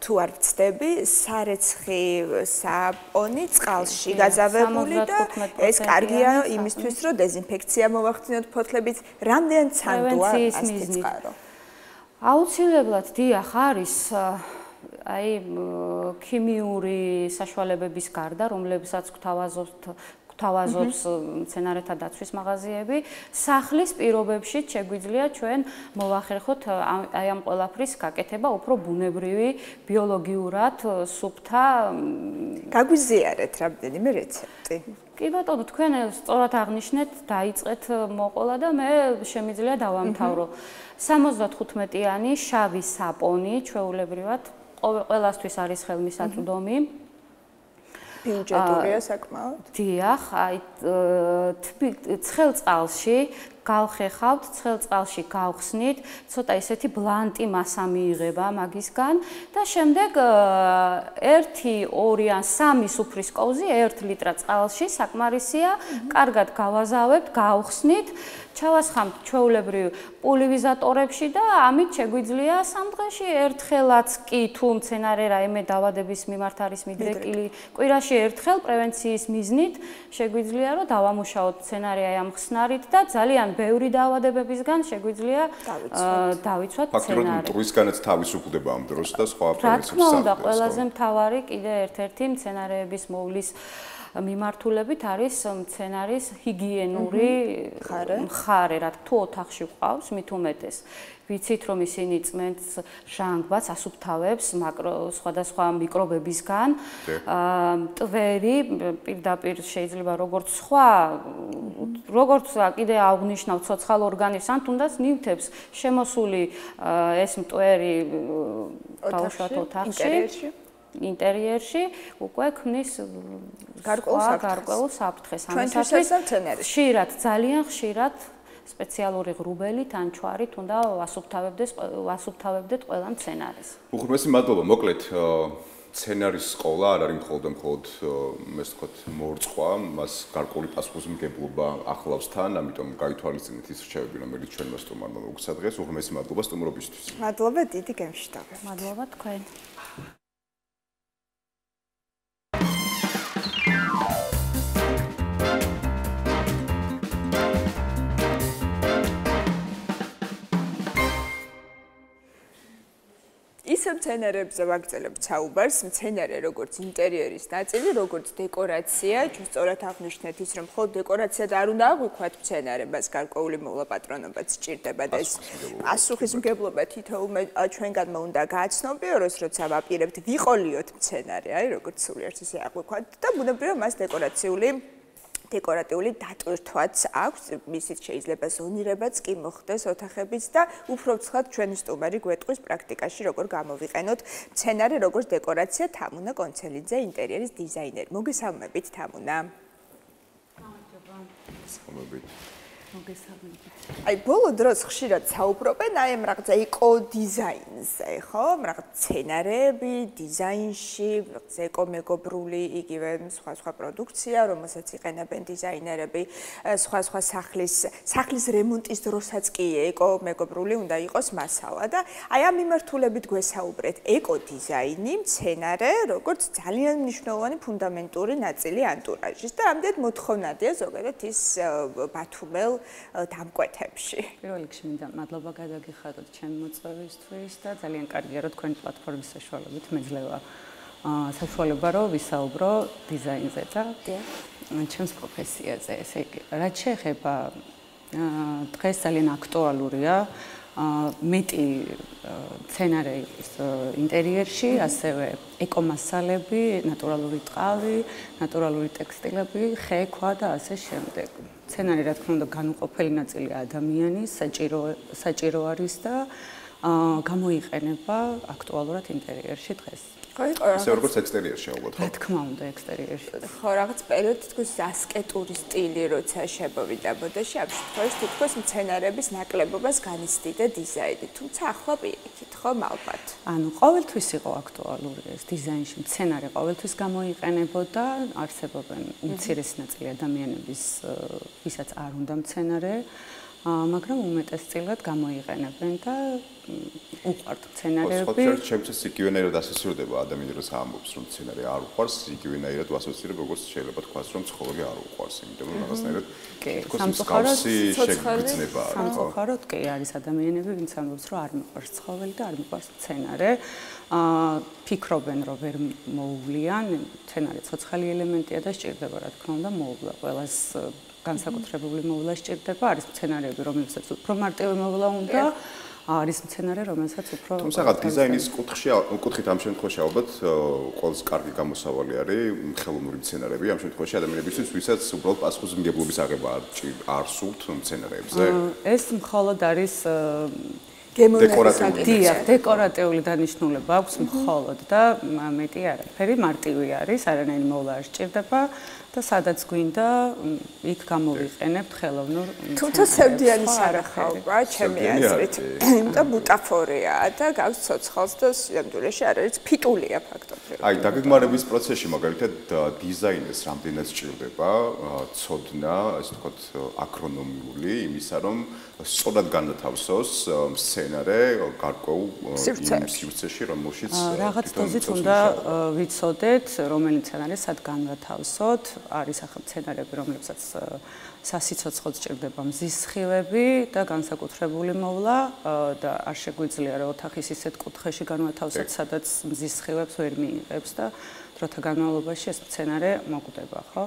თუ არ ვცდები, სარეცხი საპონი წყალში გაზავებული და ეს კარგია იმისთვის, რომ დეზინფექცია მოვახდინოთ ფოთლებით, რამდენ სანდოა ასეთი წყარო. აუცილებლად დიახ არის ქიმიური საშუალებების გარდა, რომლებსაც გვთავაზობთ გვთავაზობს მცენარეთა დაცვის მაღაზიები. სახლის პირობებში შეგვიძლია ჩვენ მოვახერხოთ აი ამ ყველაფრის გაკეთება უფრო ბუნებრივი, ბიოლოგიურად სუფთა. გაგვიზიარეთ რამდენიმე რეცეპტი. კი ბატონო, თქვენ სწორად აღნიშნეთ, დაიწყეთ მოყოლა და მე შემიძლია დავამთავრო. 75-იანი შავი საპონი, ჩვეულებრივად, ყველასთვის არის ხელმისაწვდომი. ბიუჯეტურია საკმაოდ. დიახ, აი ცხელ წყალში გავხეხავთ, ცხელ წყალში გავხსნით, ცოტა ისეთი ბლანტი მასა მიიღება მაგისგან და შემდეგ 1, 2 ან 3 სუფრის კოვზი 1 ლიტრა წყალში საკმარისია, კარგად გავაზავებთ, გავხსნით, ჩავასხამთ ჩვეულებრივ პულივიზატორებში და ამით შეგვიძლია 3 დღეში ერთხელაც კი თუ მცენარე რაიმე დაავადების მიმართ არის მიდრეკილი, კვირაში ერთხელ პრევენციის მიზნით შეგვიძლია რომ დავამუშაოთ მცენარე აი ამ ხსნარით და ძალიან ბევრი დაავადებებისგან შეგვიძლია დავიცვათ მცენარე. ფაქტობრივად მტვრისგანაც თავისუფლდება ამ დროს და სხვა პრევენციების რა თქმა უნდა, ყველაზე მთავარი კიდე ერთ-ერთი მცენარეების მოვლის მიმართულებით არის მცენარის ჰიგიენური მხარე, რა თუ ოთახში ყავს, მით უმეტეს. ვიცით რომ ისინი წმენდს ჟანგბადს ასუფთავებს სხვადასხვა მიკრობებისგან. მტვერი პირდაპირ შეიძლება როგორც კიდე აღვნიშნავ ცოცხალ ორგანიზმს ან თუნდაც ნივთებს შემოსული ეს მტვერი ბავშვად ოთახში ინტერიერში უკვე ქმნის გარკვეულ საფრთხეს. ამისათვის ძალიან ხშირად სპეციალური ღრუბელით ან ჩვარით უნდა ვასუფთავებდეთ ყველა მცენარეს. უღრმესი მადლობა, მოკლედ მცენარის ყოლა არ არის მხოლოდ მე ვთქვათ მორწყვა, მას გარკვეული პასუხისმგებლობა ახლავს თან, ამიტომ გაითვალისწინეთ ის რჩევები, რომელიც ჩვენმა სტუმარმა მოგცა დღეს. უღრმესი მადლობა სტუმრობისთვის. მადლობა დიდი გემშვიდობებით. მადლობა თქვენ. ისე მცენარეებზე ვაგრძელებთ საუბარს, მცენარე როგორც ინტერიერის ნაწილი, როგორც დეკორაცია, ჩვენ სწორად აღნიშნეთ ის, რომ მხოლოდ დეკორაცია და არ უნდა აღვიქვათ მცენარებას, გარკვეული მოლაპატრონობაც სჭირდება და ეს პასუხისმგებლობა თითოეულ ჩვენგანმა უნდა გააცნობიეროს, როცა ვაპირებთ ვიყოლიოთ მცენარე, აი როგორც სულიერს ისე აღვიქვათ და ბუნებრივია მას დეკორატიული დატვირთვაც აქვს, მისით შეიძლება ზონირებაც კი მოხდეს ოთახების და უფრო ცხად ჩვენი სტუმარი გვეტყვის პრაქტიკაში როგორ გამოვიყენოთ მცენარე როგორც დეკორაცია. თამუნა კონცელიძე, ინტერიერის დიზაინერი. მოგესალმებით თამუნა. მოგესალმებით. აი ბოლო დროს ხშირად საუბრობენ აი ამ რაღაცა ეკო-დიზაინზე, ხო? რაღაც მცენარეები, დიზაინში, ეკომეგობრული, იგივე სხვა პროდუქცია, რომელსაც იყენებენ დიზაინერები, სხვა სახლის რემონტის დროსაც კი ეკომეგობრული უნდა იყოს მასალა და აი ამ მიმართულებით გვესაუბრეთ ეკო-დიზაინი, მცენარე, როგორც ძალიან მნიშვნელოვანი ფუნდამენტური ნაწილი ანტურაჟის და ამდენ მოთხოვნადია ზოგადად ის ბათუმელ დამკვეთებში. პირველ რიგში მინდა მადლობა გადაგიხადოთ ჩემი მოწვევისთვის და ძალიან კარგია რომ თქვენი პლატფორმის საშუალებით მეძლევა საშუალება რომ ვისაუბრო დიზაინზე და ჩემს პროფესიაზე. ესე იგი, რაც შეეხება დღეს ძალიან აქტუალურია მეტი მცენარე ინტერიერში, ასევე ეკომასალები, ნატურალური ტყავი, ნატურალური ტექსტილები, ხე, ქვა და ასე შემდეგ. მცენარე რა თქმა უნდა განუყოფელი ნაწილია ადამიანის, საჭირო არის და გამოიყენება აქტუალურად ინტერიერში დღეს. ისე როგორც ექსტერიერში ალბათ. რა თქმა უნდა ექსტერიერში. ხო, რაღაც პერიოდი თქოს ასკეტური სტილი როცა შემოვიდა მოდაში, ამ შემთხვევაში თქოს მცენარების ნაკლებობას განიცდიდა დიზაინი, თუმცა ახლა პირიქით, ხო, ალბათ. ანუ ყოველთვის იყო აქტუალური ეს დიზაინში, მცენარე ყოველთვის გამოიყენებოდა, არსებობენ უმცირესი ნაწილი ადამიანების, ვისაც არ უნდა მცენარე. მაგრამ უმეტესწილად გამოიყენებენ და უყვართ სცენარები. ოღონდ ჩემთვის იგივენაირად ასოცირდება ადამიანი რაც ამბობს რომ სცენარი არ უყვარს, იგივენაირად ასოცირდება როგორც შეიძლება თქვას რომ ცხოველი არ უყვარს, იმიტომ რომ რაღაცნაირად სამწუხაროდ კი არის ადამიანები, ვინც ამბობს რომ არ მიყვარს ცხოველი და არ მიყვარს სცენარი. ფიქრობენ რომ ვერ მოუვლიან, სცენარი ცოცხალი ელემენტია და სჭირდება რა თქმა უნდა მოუვლა ყველას განსაკუთრებული მოვლა სჭირდება, არის სცენარები, რომელსაც უფრო მარტივი მოვლა უნდა, არის სცენარი, რომელსაც უფრო თუმცა დიზაინის კუთხით ამ შემთხვევაში ალბათ ყველაზე კარგი გამოსავალი არის ხელოვნური სცენარები, ამ შემთხვევაში ადამიანებისთვის, ვისაც უბრალოდ პასუხისმგებლობის აღება არ სურთ სცენარებზე. ეს მხოლოდ არის დეკორატიული დანიშნულება აქვს მხოლოდ და მეტი არაფერი, მარტივი არის, არანაირი მოვლა არ სჭირდება. და სადაც გვინდა იქ გამოვიყენებთ ხელოვნურ თუმცა სევდიანი სარახაობა ჩემი აზრით იმიტომ ბუტაფორია და გავს ცოცხალს და სიამდვილეში არ არის ფიტულია ფაქტობრივად აი დაგეგმარების პროცესში მაგალითად დიზაინერს რამდენად სჭირდება ცოდნა ასე ვთქვათ აკრონომიული იმისა რომ სწორად განათავსოს სცენარე გარკვეულ იმ სივრცეში რომელშიც რაღაც დოზით უნდა ვიცოდეთ რომელი სცენარი სად განათავსოთ არის ახლა სცენარები, რომლებსაც სასიცოცხლოდ სჭირდება მზის სხივები და განსაკუთრებული მოვლა და არ შეგვიძლია რომ ოთახის ისეთ კუთხეში განვათავსოთ, სადაც მზის სხივებს ვერ მიიღებს და დროთა განმავლობაში ეს სცენარი მოკვდება, ხო?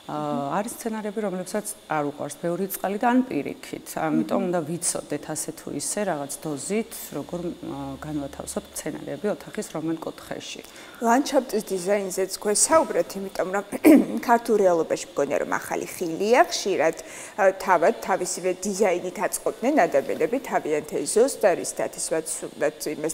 არის სცენარები, რომლებსაც არ უყვარს ბევრი წყალი და ან პირიქით. ამიტომ უნდა ვიცოდეთ ასე თუ ისე რაღაც დოზით, როგორ განვათავსოთ სცენარები ოთახის რომელ კუთხეში. ლანდშაფტის დიზაინზეც გვესაუბრეთ, იმიტომ რომ ქართულ რეალობაში მგონია რომ ახალი ხილია, ხშირად თავად თავისივე დიზაინით აწყობდნენ ადამიანები თავიანთ ეზოს და რის დათესვაც სურდათ იმას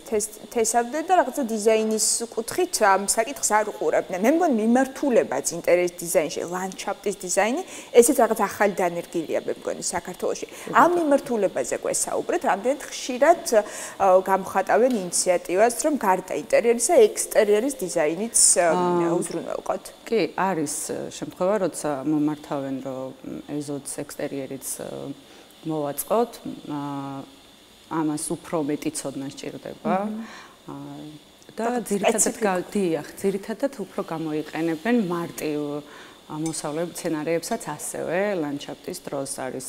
თესავდნენ და რაღაცა დიზაინის კუთხით ამ საკითხს არ უყურებდნენ. მე მგონი მიმართულებაც ინტერიერის დიზაინში ლანდშაფტის დიზაინი, ესეც რაღაც ახალი დანერგილია მე მგონი საქართველოში. ამ მიმართულებაზე გვესაუბრეთ, რამდენად ხშირად გამხატავენ ინიციატივას, რომ გარდა ინტერიერისა, ექსტერიერის დიზაინიც უზრუნველყოთ. კი, არის შემთხვევა, როცა მომართავენ, რომ ეზოც ექსტერიერიც მოვაწყოთ, ამას უფრო მეტი ცოდნა სჭირდება. და ძირითადად უფრო გამოიყენებენ მარტივ მოსავლებ სცენარებსაც ასევე ლანდშაფტის დროს არის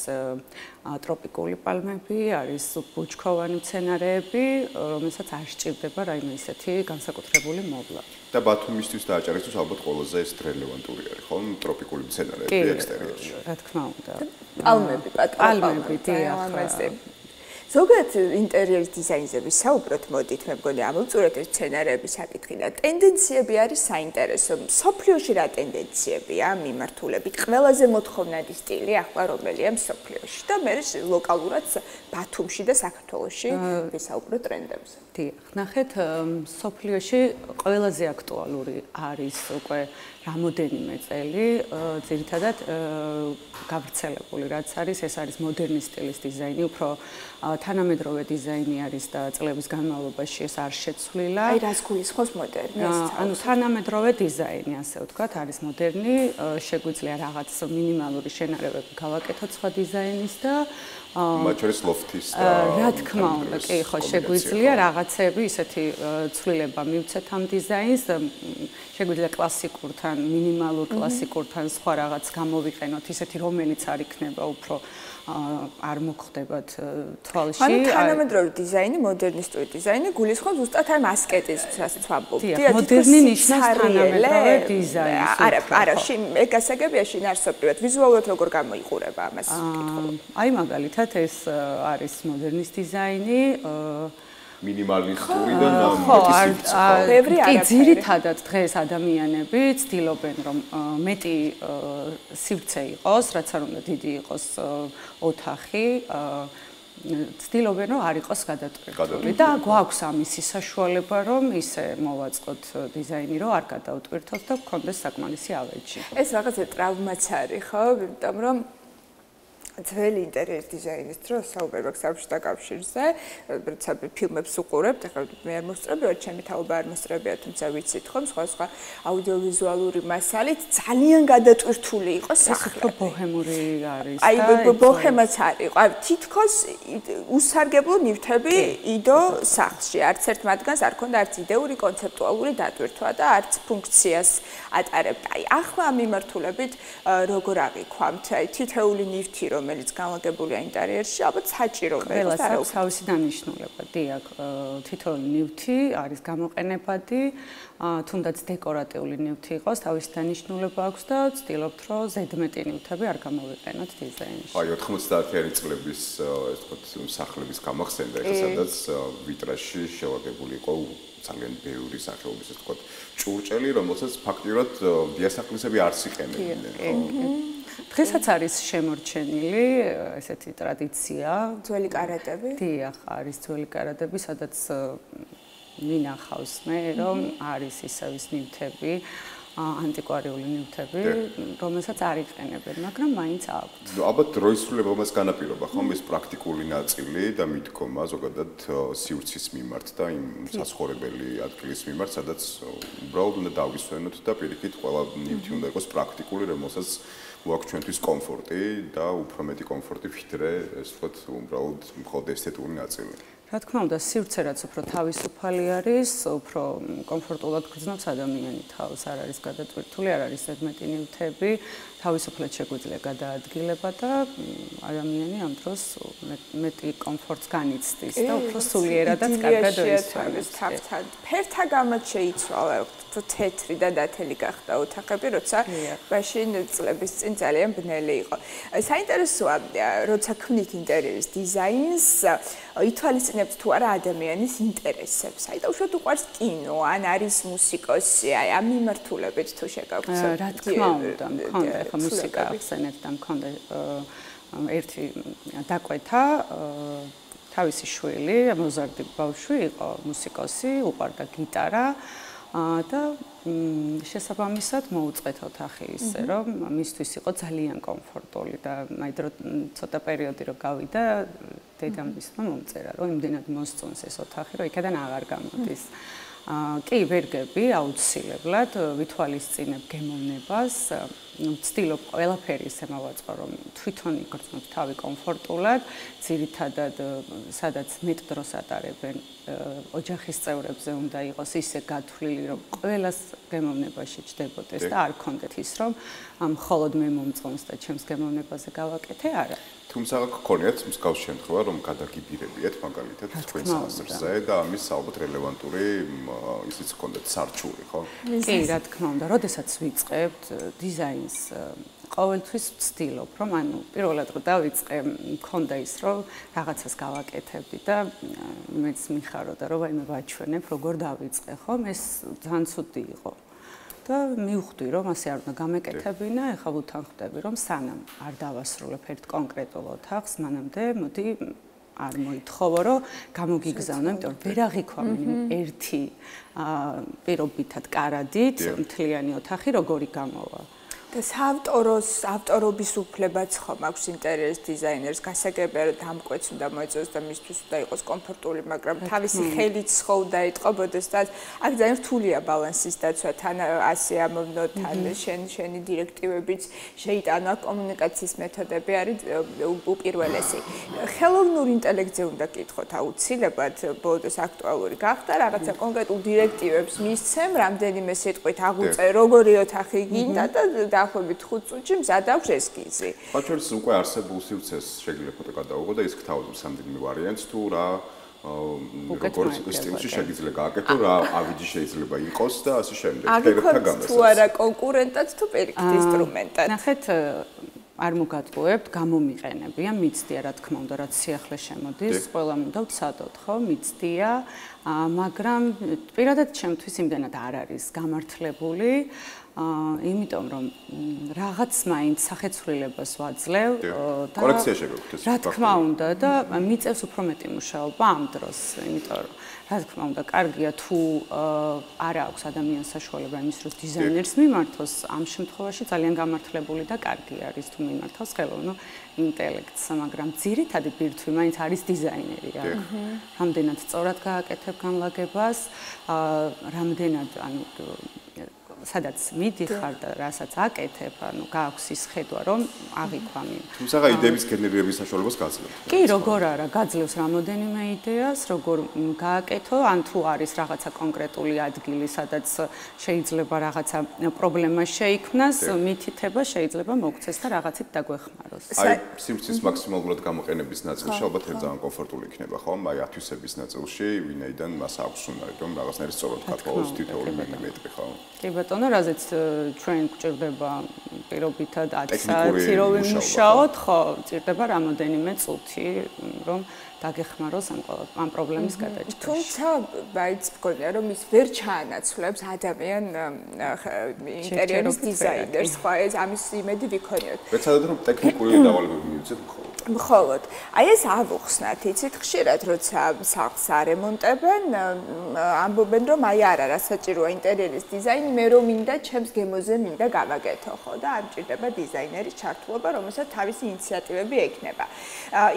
ტროპიკული პალმები, არის ბუჩქოვანი სცენარები, რომელსაც არ სჭირდება რაიმე ისეთი განსაკუთრებული მოვლა. და ბათუმისთვის და აჭარისთვის ალბათ ყველაზე ეს რელევანტური არის, ხო? ტროპიკული სცენარები ექსტერიერში. რა თქმა უნდა. პალმები, პალმები, დიახ. ზოგადად ინტერიერის დიზაინზე ვისაუბროთ, მოდით, მე მგონი ამოვწურეთ ეს სცენარების საკითხი და ტენდენციები არის საინტერესო. სოფლიოში რა ტენდენციებია მიმართულებით? ყველაზე მოთხოვნადი სტილი ახლა რომელია სოფლიოში და მე ლოკალურად ბათუმში და საქართველოში ვისაუბროთ ტრენდებზე. დიახ, ნახეთ, სოფლიოში ყველაზე აქტუალური არის უკვე რამოდენიმე წელი, ძირითადად გავრცელებული რაც არის, ეს არის მოდერნის სტილის დიზაინი, უფრო თანამედროვე დიზაინი არის და წლების განმავლობაში ეს არ შეცვლილა. აი რას გულისხმობს მოდერნი? ანუ თანამედროვე დიზაინი, ასე ვთქვათ, არის მოდერნი, შეგვიძლია რაღაც მინიმალური შენარევები გავაკეთოთ სხვა დიზაინის და მათ შორის ლოფტის და რა თქმა უნდა, კი, ხო, შეგვიძლია რაღაცები ისეთი ცვლილება მივცეთ ამ დიზაინს, შეგვიძლია კლასიკურთან, მინიმალურ კლასიკურთან სხვა რაღაც გამოვიყენოთ, ისეთი რომელიც არ იქნება უფრო არ მოხდებათ თვალში. ანუ თანამედროვე დიზაინი, მოდერნისტული დიზაინი გულისხმობს ზუსტად ამ ასკეტიზმსაც ვამბობ. მოდერნი ნიშნავს თანამედროვე დიზაინს. არა, ეგ გასაგებია შინაარსობრივად, ვიზუალურად როგორ გამოიყურება ამას კითხულობ. აი მაგალითად ეს არის მოდერნის დიზაინი, მინიმალისტური და მეტი კი ძირითადად დღეს ადამიანები ცდილობენ რომ მეტი სივრცე იყოს, რაც არ უნდა დიდი იყოს ოთახი, ცდილობენ რომ არ იყოს გადატვირთული და გვაქვს ამისი საშუალება რომ ისე მოვაწყოთ დიზაინი რომ არ გადაუტვირთოთ და გქონდეს საკმარისი ავეჯი. ეს რაღაცა ტრავმაც არის, ხო? იმიტომ რომ ძველი ინტერიერის დიზაინის დროს საუბრობ საბჭოთა კავშირზე, როცა ფილმებს უყურებთ, ახლა მე არ მოსწრებია, ჩემი თაობა არ მოსწრებია, თუმცა ვიცით ხომ, სხვა აუდიოვიზუალური მასალით ძალიან გადატვირთული იყო სახლი. ეს უფრო ბოჰემური არის და აი ბოჰემაც არის. აი თითქოს უსარგებლო ნივთები იდო სახლში. არც ერთ მათგანს არ ქონდა არც იდეური კონცეპტუალური დატვირთვა და არც ფუნქციას ატარებდა. აი ახლა ამ მიმართულებით როგორ აღიქვამთ? აი თითეული ნივთი რომელიც განლაგებულია ინტერიერში, ალბათ საჭირო ყველა აქვს თავისი დანიშნულება. დიახ, თითოეული ნივთი არის გამოყენებადი, თუნდაც დეკორატიული ნივთი იყოს, თავისი დანიშნულება აქვს და ვცდილობთ, რომ ზედმეტი ნივთები არ გამოვიყენოთ დიზაინში. აი 90-იანი წლების ეს თქო სახლების გამახსენდა, ეხლა სადაც ვიტრაჟში შევაგებული იყო ძალიან ბევრი სახეობის ეს თქო ჭურჭელი, რომელსაც ფაქტიურად დიასახლისები არ იყენებდნენ. დღესაც არის შემორჩენილი ესეთი ტრადიცია, ძველი კარატები. დიახ, არის ძველი კარატები, სადაც მინახავს მე, რომ არის ისევის ნივთები, ანტიკვარიული ნივთები, რომელსაც არ იყენებენ, მაგრამ მაინც აქვთ. ალბათ დროის სრულებამაც განაპირობა ხომ ეს პრაქტიკული ნაწილი და მიდგომა ზოგადად სივრცის მიმართ და იმ საცხოვრებელი ადგილის მიმართ, სადაც უბრალოდ უნდა დავისვენოთ და პირიქით ყველა ნივთი უნდა იყოს პრაქტიკული, რომელსაც გვაქვს ჩვენთვის კომფორტი და უფრო მეტი კომფორტი ვიდრე ეს ვთქვათ უბრალოდ მხოლოდ ესთეტური ნაწილი. რა თქმა უნდა, სივრცე რაც უფრო თავისუფალი არის, უფრო კომფორტულად გრძნობს ადამიანი თავს, არ არის გადატვირთული, არ არის ზედმეტი ნივთები, თავისუფლად შეგვიძლია გადაადგილება და ადამიანი ამ დროს მეტი კომფორტს განიცდის და უფრო სულიერადაც კარგად ისწავლებს. ფერთა გამოთ შეიცვალა, თეთრი და დათელი გახდა ოთახები, როცა მაშინ წლების წინ ძალიან ბნელი იყო. საინტერესოა, როცა ქმნით ინტერიერის დიზაინს, ითვალისწინებთ თუ არა ადამიანის ინტერესებს. აი დაუშვათ უყვარს კინო, ან არის მუსიკოსი, აი ამ მიმართულებით თუ შეგავცეთ. რა თქმა უნდა, მქონდა ახლა მუსიკა ახსენეთ და მქონდა ერთი დაკვეთა თავისი შვილი, მოზარდი ბავშვი იყო მუსიკოსი, უყვარდა გიტარა და შესაბამისად მოუწყეთ ოთახი ისე, რომ მისთვის იყო ძალიან კომფორტული და აი ცოტა პერიოდი რო გავიდა დედამისმა მომწერა, რომ იმდენად მოსწონს ეს ოთახი, რომ იქიდან აღარ გამოდის. კი, ვერგები აუცილებლად ვითვალისწინებ გემოვნებას, ვცდილობ ყველაფერი ისე მოვაწყო, რომ თვითონ იგრძნოთ თავი კომფორტულად, ძირითადად სადაც მეტ დროს ატარებენ ოჯახის წევრებზე უნდა იყოს ისე გათვლილი, რომ ყველას გემოვნებაში ჯდებოდეს და არ ქონდეთ ის, რომ მხოლოდ მე მომწონს და ჩემს გემოვნებაზე გავაკეთე, არა. თუმცა გქონიათ მსგავს შემთხვევა, რომ გადაგიბირებიათ მაგალითად თქვენს აზრზე და ამის ალბათ რელევანტური ისიც გქონდათ სარჩური, ხო? კი, რა თქმა უნდა, როდესაც ვიწყებთ დიზაინს ყოველთვის ვცდილობ, რომ ანუ პირველად რო დავიწყე, მქონდა ის, რომ რაღაცას გავაკეთებდი და მეც მიხაროდა, რომ აი მე ვაჩვენებ, როგორ დავიწყე, ხო? ეს ძალიან ცუდი იყო. და მივხვდი, რომ ასე არ უნდა გამეკეთებინა, ეხლა ვუთანხმდები, რომ სანამ არ დავასრულებ ერთ კონკრეტულ ოთახს, მანამდე მოდი არ მოითხოვო, რომ გამოგიგზავნო, იმიტომ რომ ვერ აღიქვამენ ერთი პირობითად კარადით მთლიანი ოთახი როგორი გამოვა. და ავტორობის უფლებაც ხომ აქვს ინტერიერის დიზაინერს, გასაგებია რომ დამკვეთს უნდა მოეწოს და მისთვის უნდა იყოს კომფორტული, მაგრამ თავისი ხელით ხო უნდა ეტყობოდეს და აქ ძალიან რთულია ბალანსის დაცვა, თან ასე ამოვნო, თან შენი დირექტივებიც შეიტანო, კომუნიკაციის მეთოდები არის უპირველესი. ხელოვნურ ინტელექტზე უნდა კითხოთ აუცილებლად, ბოლოს აქტუალური გახდა, რაღაცა კონკრეტულ დირექტივებს მისცემ, რამდენიმე სიტყვით აღუწე, როგორი ოთახი გინდა და დაახლოებით 5 წუთში მზად აქვს ესკიზი. ხაჩერს უკვე არსებულ სივრცეს შეიძლება ფოტო გადაუღო და ის გთავაზობს რამდენიმე ვარიანტს თუ რა როგორც სტილში შეიძლება გააკეთო, რა ავიჯი შეიძლება იყოს და ასე შემდეგ. ფერთა გამოსა. თუ არა კონკურენტად თუ პირიქით ინსტრუმენტად. ნახეთ არ მოგატყუებთ, გამომიყენებია, მიცდია რა თქმა უნდა, რაც სიახლე შემოდის, ყველამ უნდა ვცადოთ, ხო, მიცდია, მაგრამ პირადად ჩემთვის იმდენად არ არის გამართლებული, იმიტომ რომ რაღაც მაინც სახეცვლილებას ვაძლევ და კორექცია შეგვექვთ. რა თქმა უნდა და მიწევს უფრო მეტი მუშაობა ამ დროს, იმიტომ რომ რა თქმა უნდა, კარგია თუ არ აქვს ადამიანს საშუალება იმის დროს დიზაინერს მიმართოს, ამ შემთხვევაში ძალიან გამართლებული და კარგი არის თუ მიმართავს ხელოვნურ ინტელექტს, მაგრამ ძირითადი ბირთვი მაინც არის დიზაინერი რა. რამდენად სწორად გააკეთებ განლაგებას, რამდენად ანუ სადაც მიდიხარ და რასაც აკეთებ, ანუ გააქვს ის ხედვა, რომ აღიქვამი. თუმცა იდეების გენერირების საშუალებას გაძლევთ. კი, როგორ არა, გაძლევს რამოდენიმე იდეას, როგორ გააკეთო, ან თუ არის რაღაცა კონკრეტული ადგილი, სადაც შეიძლება რაღაცა პრობლემა შეიქმნას, მითითება შეიძლება მოგცეს და რაღაცით დაგვეხმაროს. აი, სიმწის მაქსიმალურად გამოყენების ნაწილში ალბათ ძალიან კომფორტული იქნება, ხო? აი, ათვისების ნაწილში, ვინაიდან მას აქვს უნარი, რომ რაღაცნაირი სწორად გათხოვოს თითოეული მილიმეტრი, ხო? კი ბატონო, რაზეც ჩვენ გვჭირდება პირობითად 10 საათი რომ ვიმუშაოთ, ხო, ჭირდება რამოდენიმე წუთი, რომ დაგეხმაროს ამ პრობლემის გადაჭრაში. თუმცა, მაინც მგონია, რომ ის ვერ ჩაანაცვლებს ადამიან ინტერიერის დიზაინერს, ხო, ეს ამის იმედი ვიქონიოთ. ვეცადოთ, რომ ტექნიკური დავალებები მივიცეთ მხოლოდ. მხოლოდ. აი ეს ავუხსნათ, იცით, ხშირად როცა სახლს არემონტებენ, ამბობენ, რომ აი არა, რა საჭიროა ინტერიერის დიზაინი, მე რომ მინდა ჩემს გემოზე მინდა გავაკეთო, ხო, და არ ჭირდება დიზაინერის ჩართულობა, რომელსაც თავისი ინიციატივები ექნება.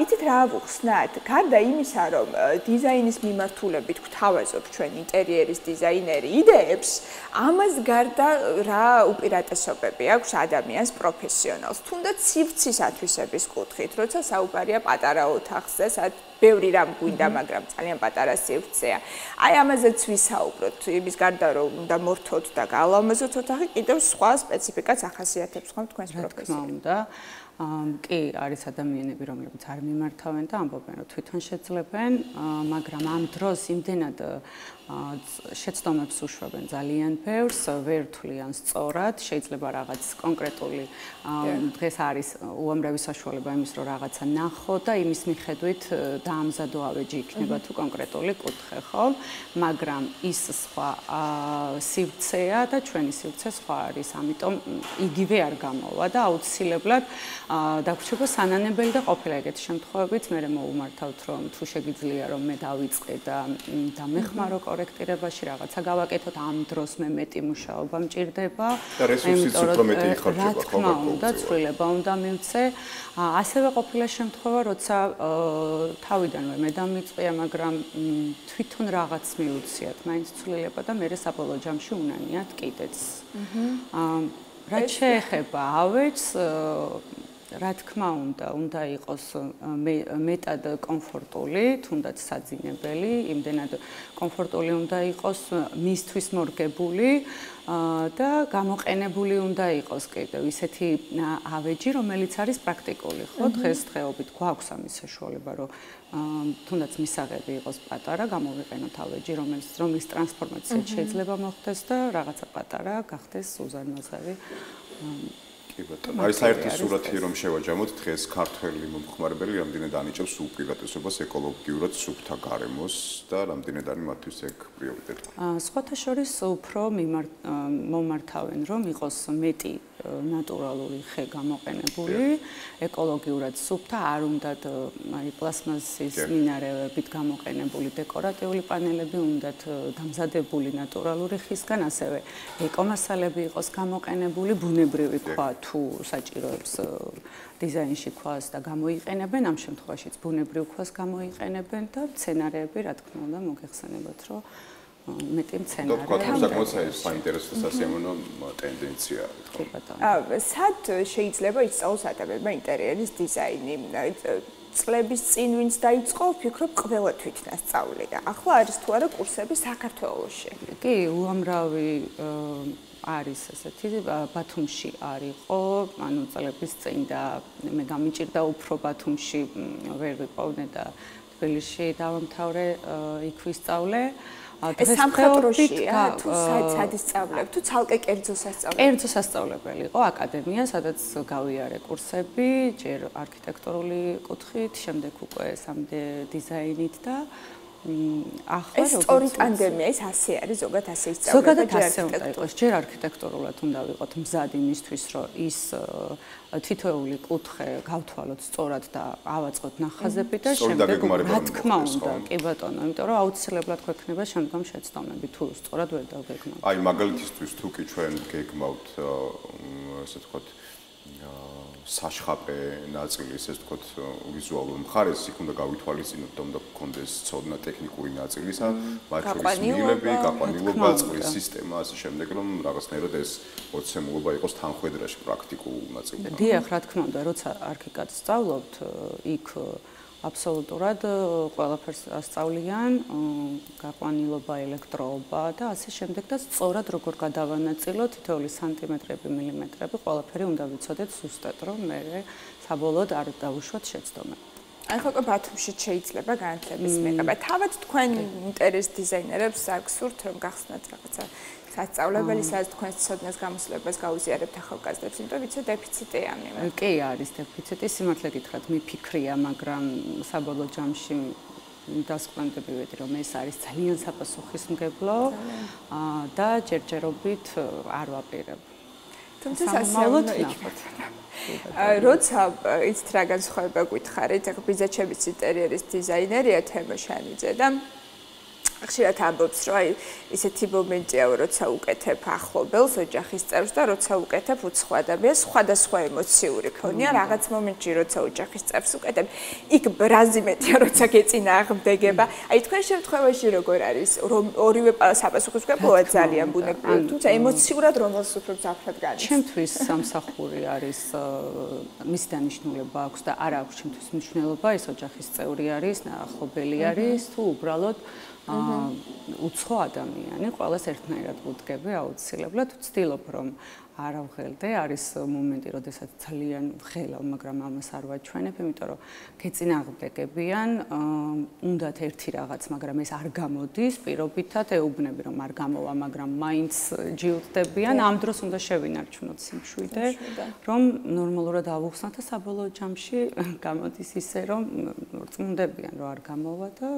იცით რა ავუხსნათ? გარდა იმისა, რომ დიზაინის მიმართულებით გვთავაზობ ჩვენ ინტერიერის დიზაინერი იდეებს, ამას გარდა რა უპირატესობები აქვს ადამიანს პროფესიონალს, თუნდაც სივრცის ათვისების კუთხით, როცა საუბარია პატარა ოთახზე, სადაც ბევრი რამ გვინდა, მაგრამ ძალიან პატარა სივრცეა. აი ამაზეც ვისაუბროთ, იმის გარდა რომ უნდა მორთოთ და გაალამაზოთ ოთახი, კიდევ სხვა სპეციფიკაც ახასიათებს ხომ თქვენს პროფესიას. რა თქმა უნდა. კი, არის ადამიანები, რომლებიც არ მიმართავენ და ამბობენ, რომ თვითონ შეძლებენ, მაგრამ ამ დროს იმდენად შეცდომებს უშვებენ ძალიან ბევრს, ვერ თვლიან სწორად, შეიძლება რაღაც კონკრეტული დღეს არის უამრავი საშუალება იმის, რომ რაღაცა ნახო და იმის მიხედვით დაამზადო ავეჯი იქნება თუ კონკრეტული კუთხე, ხო? მაგრამ ის სხვა სივრცეა და ჩვენი სივრცე სხვა არის, ამიტომ იგივე არ გამოვა და აუცილებლად დაგვრჩება სანანებელი და ყოფილა ეგეთი შემთხვევებით, მე მოვუმართავთ, რომ თუ შეგიძლია რომ მე დავიწყე და დამეხმარო კორექტირებაში რაღაცა გავაკეთოთ, ამ დროს მე მეტი მუშაობა მჭირდება. და რესურსიც უფრო მეტი იხარჯება, ხო? რა თქმა უნდა, ცვლილება უნდა მივცე. ასევე ყოფილა შემთხვევა, როცა თავიდანვე მე დამიწყია, მაგრამ თვითონ რაღაც მიუციათ, მაინც ცვლილება და მე საბოლოო ჯამში უნანიათ კიდეც. რაც შეეხება ავეჯს, რა თქმა უნდა იყოს მეტად კომფორტული, თუნდაც საძინებელი, იმდენად კომფორტული უნდა იყოს მისთვის მორგებული და გამოყენებული უნდა იყოს კიდევ ისეთი ავეჯი, რომელიც არის პრაქტიკული, ხო? დღესდღეობით გვაქვს ამის საშუალება, რომ თუნდაც მისაღები იყოს პატარა, გამოვიყენოთ ავეჯი, რომლის ტრანსფორმაცია შეიძლება მოხდეს და რაღაცა პატარა გახდეს უზარმაზარი. კი ბატონო, აი საერთო სურათი რომ შევაჯამოთ, დღეს ქართველი მომხმარებელი რამდენად ანიჭებს უპირატესობას ეკოლოგიურად სუფთა გარემოს და რამდენად არის მათთვის ეგ პრიორიტეტი? სხვათა შორის უფრო მომართავენ, რომ იყოს მეტი ნატურალური ხე გამოყენებული, ეკოლოგიურად სუფთა, არ უნდათ აი პლასმასის მინარევებით გამოყენებული დეკორატიული პანელები, უნდათ დამზადებული ნატურალური ხისგან, ასევე ეკომასალები იყოს გამოყენებული, ბუნებრივი ქვა თუ საჭიროებს დიზაინში ქვას და გამოიყენებენ, ამ შემთხვევაშიც ბუნებრივ ქვას გამოიყენებენ და მცენარეები, რა თქმა უნდა, მოგეხსენებათ, რომ მეტი მცენარე. საკმაოდ საინტერესო სასიამოვნო ტენდენცია არის, ხო? სად შეიძლება ისწავლოს ადამიანმა ინტერიერის დიზაინი? წლების წინ ვინც დაიწყო, ვფიქრობ, ყველა თვითონ ასწავლია. ახლა არის თუ არა კურსები საქართველოში? კი, უამრავი არის ესეთი, ბათუმში არისო, ანუ წლების წინ და მე გამიჭირდა უფრო ბათუმში ვერ ვიყავდე და თბილისში დავამთავრე, იქ ვისწავლე. ეს სამხატვროშია თუ სად ისწავლებ თუ ცალკე კერძო სასწავლებელი? კერძო სასწავლებელი იყო აკადემია, სადაც გავიარე კურსები, ჯერ არქიტექტურული კუთხით, შემდეგ უკვე 3D დიზაინით და ახლა ეს სწორი ტანდემია, ის ასე არის, ზოგადად ასე ისწავლება. ზოგადად ასე უნდა იყოს. ჯერ არქიტექტურულად უნდა ვიყოთ მზად იმისთვის, რომ ის თითოეული კუთხე გავთვალოთ სწორად და ავაწყოთ ნახაზები და შემდეგ რა თქმა უნდა, კი ბატონო, იმიტომ რომ აუცილებლად გვექნება შემდგომ შეცდომები, თუ სწორად ვერ დავგეგმავთ. აი მაგალითისთვის თუ კი ჩვენ გეგმავთ ასე ვთქვათ საშხაპე ნაწილის, ესე ვთქვათ, ვიზუალურ მხარეს, იქ უნდა გავითვალისწინოთ და უნდა გქონდეს ცოდნა ტექნიკური ნაწილისა, მათ შორის მილები, გაყვანილობა, წყლის სისტემა, ასე შემდეგ, რომ რაღაცნაირად ეს მოცემულობა იყოს თანხვედრაში პრაქტიკულ ნაწილთან. დიახ, რა თქმა უნდა, როცა არქიკადს სწავლობთ, იქ აბსოლუტურად ყველაფერს ასწავლიან, გაყვანილობა, ელექტროობა და ასე შემდეგ და სწორად როგორ გადავანაწილოთ თითოეული სანტიმეტრები, მილიმეტრები, ყველაფერი უნდა ვიცოდეთ ზუსტად, რომ მე საბოლოოდ არ დავუშვათ შეცდომა. აი ხო ბათუმშიც შეიძლება განათლების მიღება. თავად თქვენ ინტერიერის დიზაინერებს აქვს სურთ რომ გახსნათ რაღაცა სასწავლებელი, სადაც თქვენს ცოდნას გამოსვლებას გაუზიარებთ ახალგაზრდებს, იმიტომ ვიცი დეფიციტია ამჟამად. კი, არის დეფიციტი, სიმართლე გითხრათ, მიფიქრია, მაგრამ საბოლოო ჯამში დასკვნამდები ვედი, რომ ეს არის ძალიან საპასუხისმგებლო და ჯერჯერობით არ ვაპირებ. თუმცა სასიამოვნო იქნება. როცა იცით რა განსხვავება გითხარით, ახლა ბიძაჩების ინტერიერის დიზაინერია თემო შანიძე და ხშირად ამბობს, რომ აი ისეთი მომენტია, როცა უკეთებ ახლობელს ოჯახის წევრს და როცა უკეთებ უცხო ადამიანს, სხვადასხვა ემოციური ფონია, რაღაც მომენტში როცა ოჯახის წევრს უკეთებ, იქ ბრაზი მეტია, როცა გეწინააღმდეგება. აი თქვენ შემთხვევაში როგორ არის, რომ ორივე საპასუხისმგებლოა ძალიან ბუნებრივი, თუმცა ემოციურად რომელს უფრო ძაფრად გადის. ჩემთვის სამსახური არის მისი დანიშნულება აქვს და არ აქვს ჩემთვის მნიშვნელობა, ეს ოჯახის წევრი არის, ახლობელი არის, თუ უბრალოდ უცხო ადამიანი, ყველას ერთნაირად ვუდგები აუცილებლად, ვცდილობ რომ არ ავღელდე, არის მომენტი, როდესაც ძალიან ვღელავ, მაგრამ ამას არ ვაჩვენებ, იმიტომ რომ გეწინააღმდეგებიან, უნდათ ერთი რაღაც, მაგრამ ეს არ გამოდის, პირობითად ეუბნები რომ არ გამოვა, მაგრამ მაინც ჯილდდებიან, ამ დროს უნდა შევინარჩუნოთ სიმშვიდე, რომ ნორმალურად ავუხსნათ და საბოლოო ჯამში გამოდის ისე, რომ რწმუნდებიან, რომ არ გამოვა და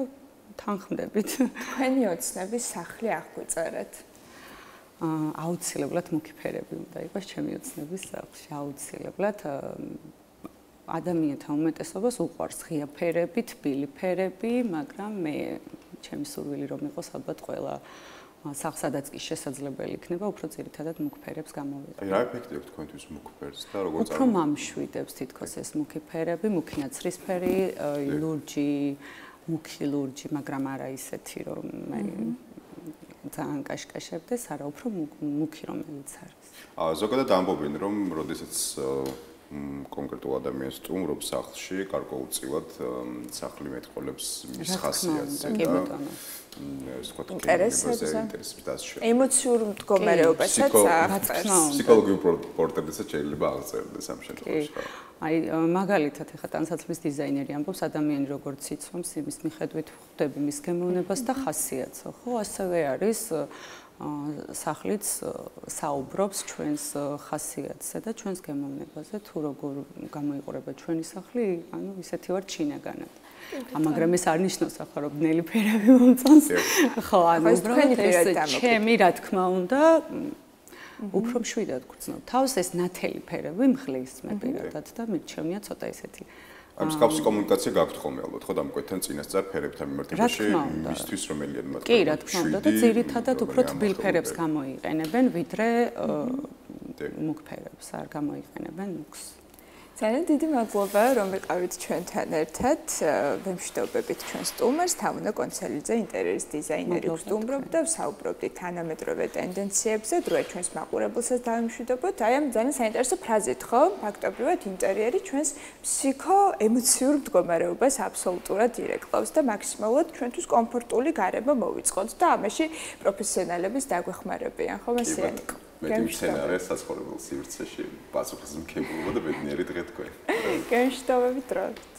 თანხმდებით. თქვენი ოცნების სახლი აღგვიწერეთ. აუცილებლად მუქი ფერები უნდა იყოს ჩემი ოცნების სახლში, აუცილებლად ადამიანთა უმეტესობას უყვარს ღია ფერები, თბილი ფერები, მაგრამ მე ჩემი სურვილი რომ იყოს ალბათ ყველა სახლს სადაც კი შესაძლებელი იქნება, უფრო ძირითადად მუქ ფერებს გამოვიყენო. აი რა ეფექტი აქვს თქვენთვის მუქ ფერს და როგორ უფრო მომშვიდებს თითქოს ეს მუქი ფერები, მუქი ნაცრისფერი, ლურჯი მუქი ლურჯი, მაგრამ არა ისეთი, რომ მე ძალიან კაშკაშებდეს, არა უფრო მუქი რომელიც არის. ზოგადად ამბობენ, რომ როდესაც კონკრეტულ ადამიანს სტუმრობს სახლში, გარკვეულწილად სახლი მეტყოლებს მის ხასიათზე და ეს თქვა ინტერესებს ემოციურ მდგომარეობასაც აღწერს. ფსიქოლოგიურ პორტრეტსაც შეიძლება აღწერდეს ამ შემთხვევაში. აი მაგალითად ეხლა ტანსაცმლის დიზაინერი ამბობს ადამიანი როგორც იცვამს იმის მიხედვით ხვდები მის გემოვნებას და ხასიათს, ხო? ასევე არის სახლიც საუბრობს ჩვენს ხასიათზე და ჩვენს გემოვნებაზე, თუ როგორ გამოიყურება ჩვენი სახლი, ანუ ისეთი ვარ ჩინაგანად. მაგრამ ეს არ ნიშნავს ახლა რომ ბნელი ფერები მომწონს. ხო, ანუ უბრალოდ ეს ჩემი რა თქმა უნდა უფრო მშვიდად გრძნობ. თავს ეს ნათელი ფერები მხლის მე პირადად და მიჩვენია ცოტა ისეთი. აი მსგავსი კომუნიკაცია გაქვთ ხოლმე ალბათ, ხო, დამკვეთთან წინასწარ ფერებთან მიმართებაში მისთვის რომელია მათ. კი, რა თქმა უნდა და ძირითადად უფრო თბილ ფერებს გამოიყენებენ, ვიდრე მუქ ფერებს არ გამოიყენებენ მუქს. ძალიან დიდი მადლობა რომ ვიყავით ჩვენთან ერთად. ვემშვიდობებით ჩვენ სტუმარს თამუნა კონცელიძე ინტერიერის დიზაინერი ვსტუმრობდა, ვსაუბრობდით თანამედროვე ტენდენციებზე, დროა ჩვენს მაყურებელსაც დავემშვიდობოთ. აი ამ ძალიან საინტერესო ფრაზით, ხო? ფაქტობრივად ინტერიერი ჩვენს ფსიქო-ემოციურ მდგომარეობას აბსოლუტურად ირეკლავს და მაქსიმალურად ჩვენთვის კომფორტული გარემო მოვიწყოთ და ამაში პროფესიონალების დაგვეხმარებიან, ხო, მასიანიკო? მე მცენარე საცხოვრებელ სივრცეში პასუხისმგებლობა და ბედნიერი დღე თქვენ. გემშვიდობებით.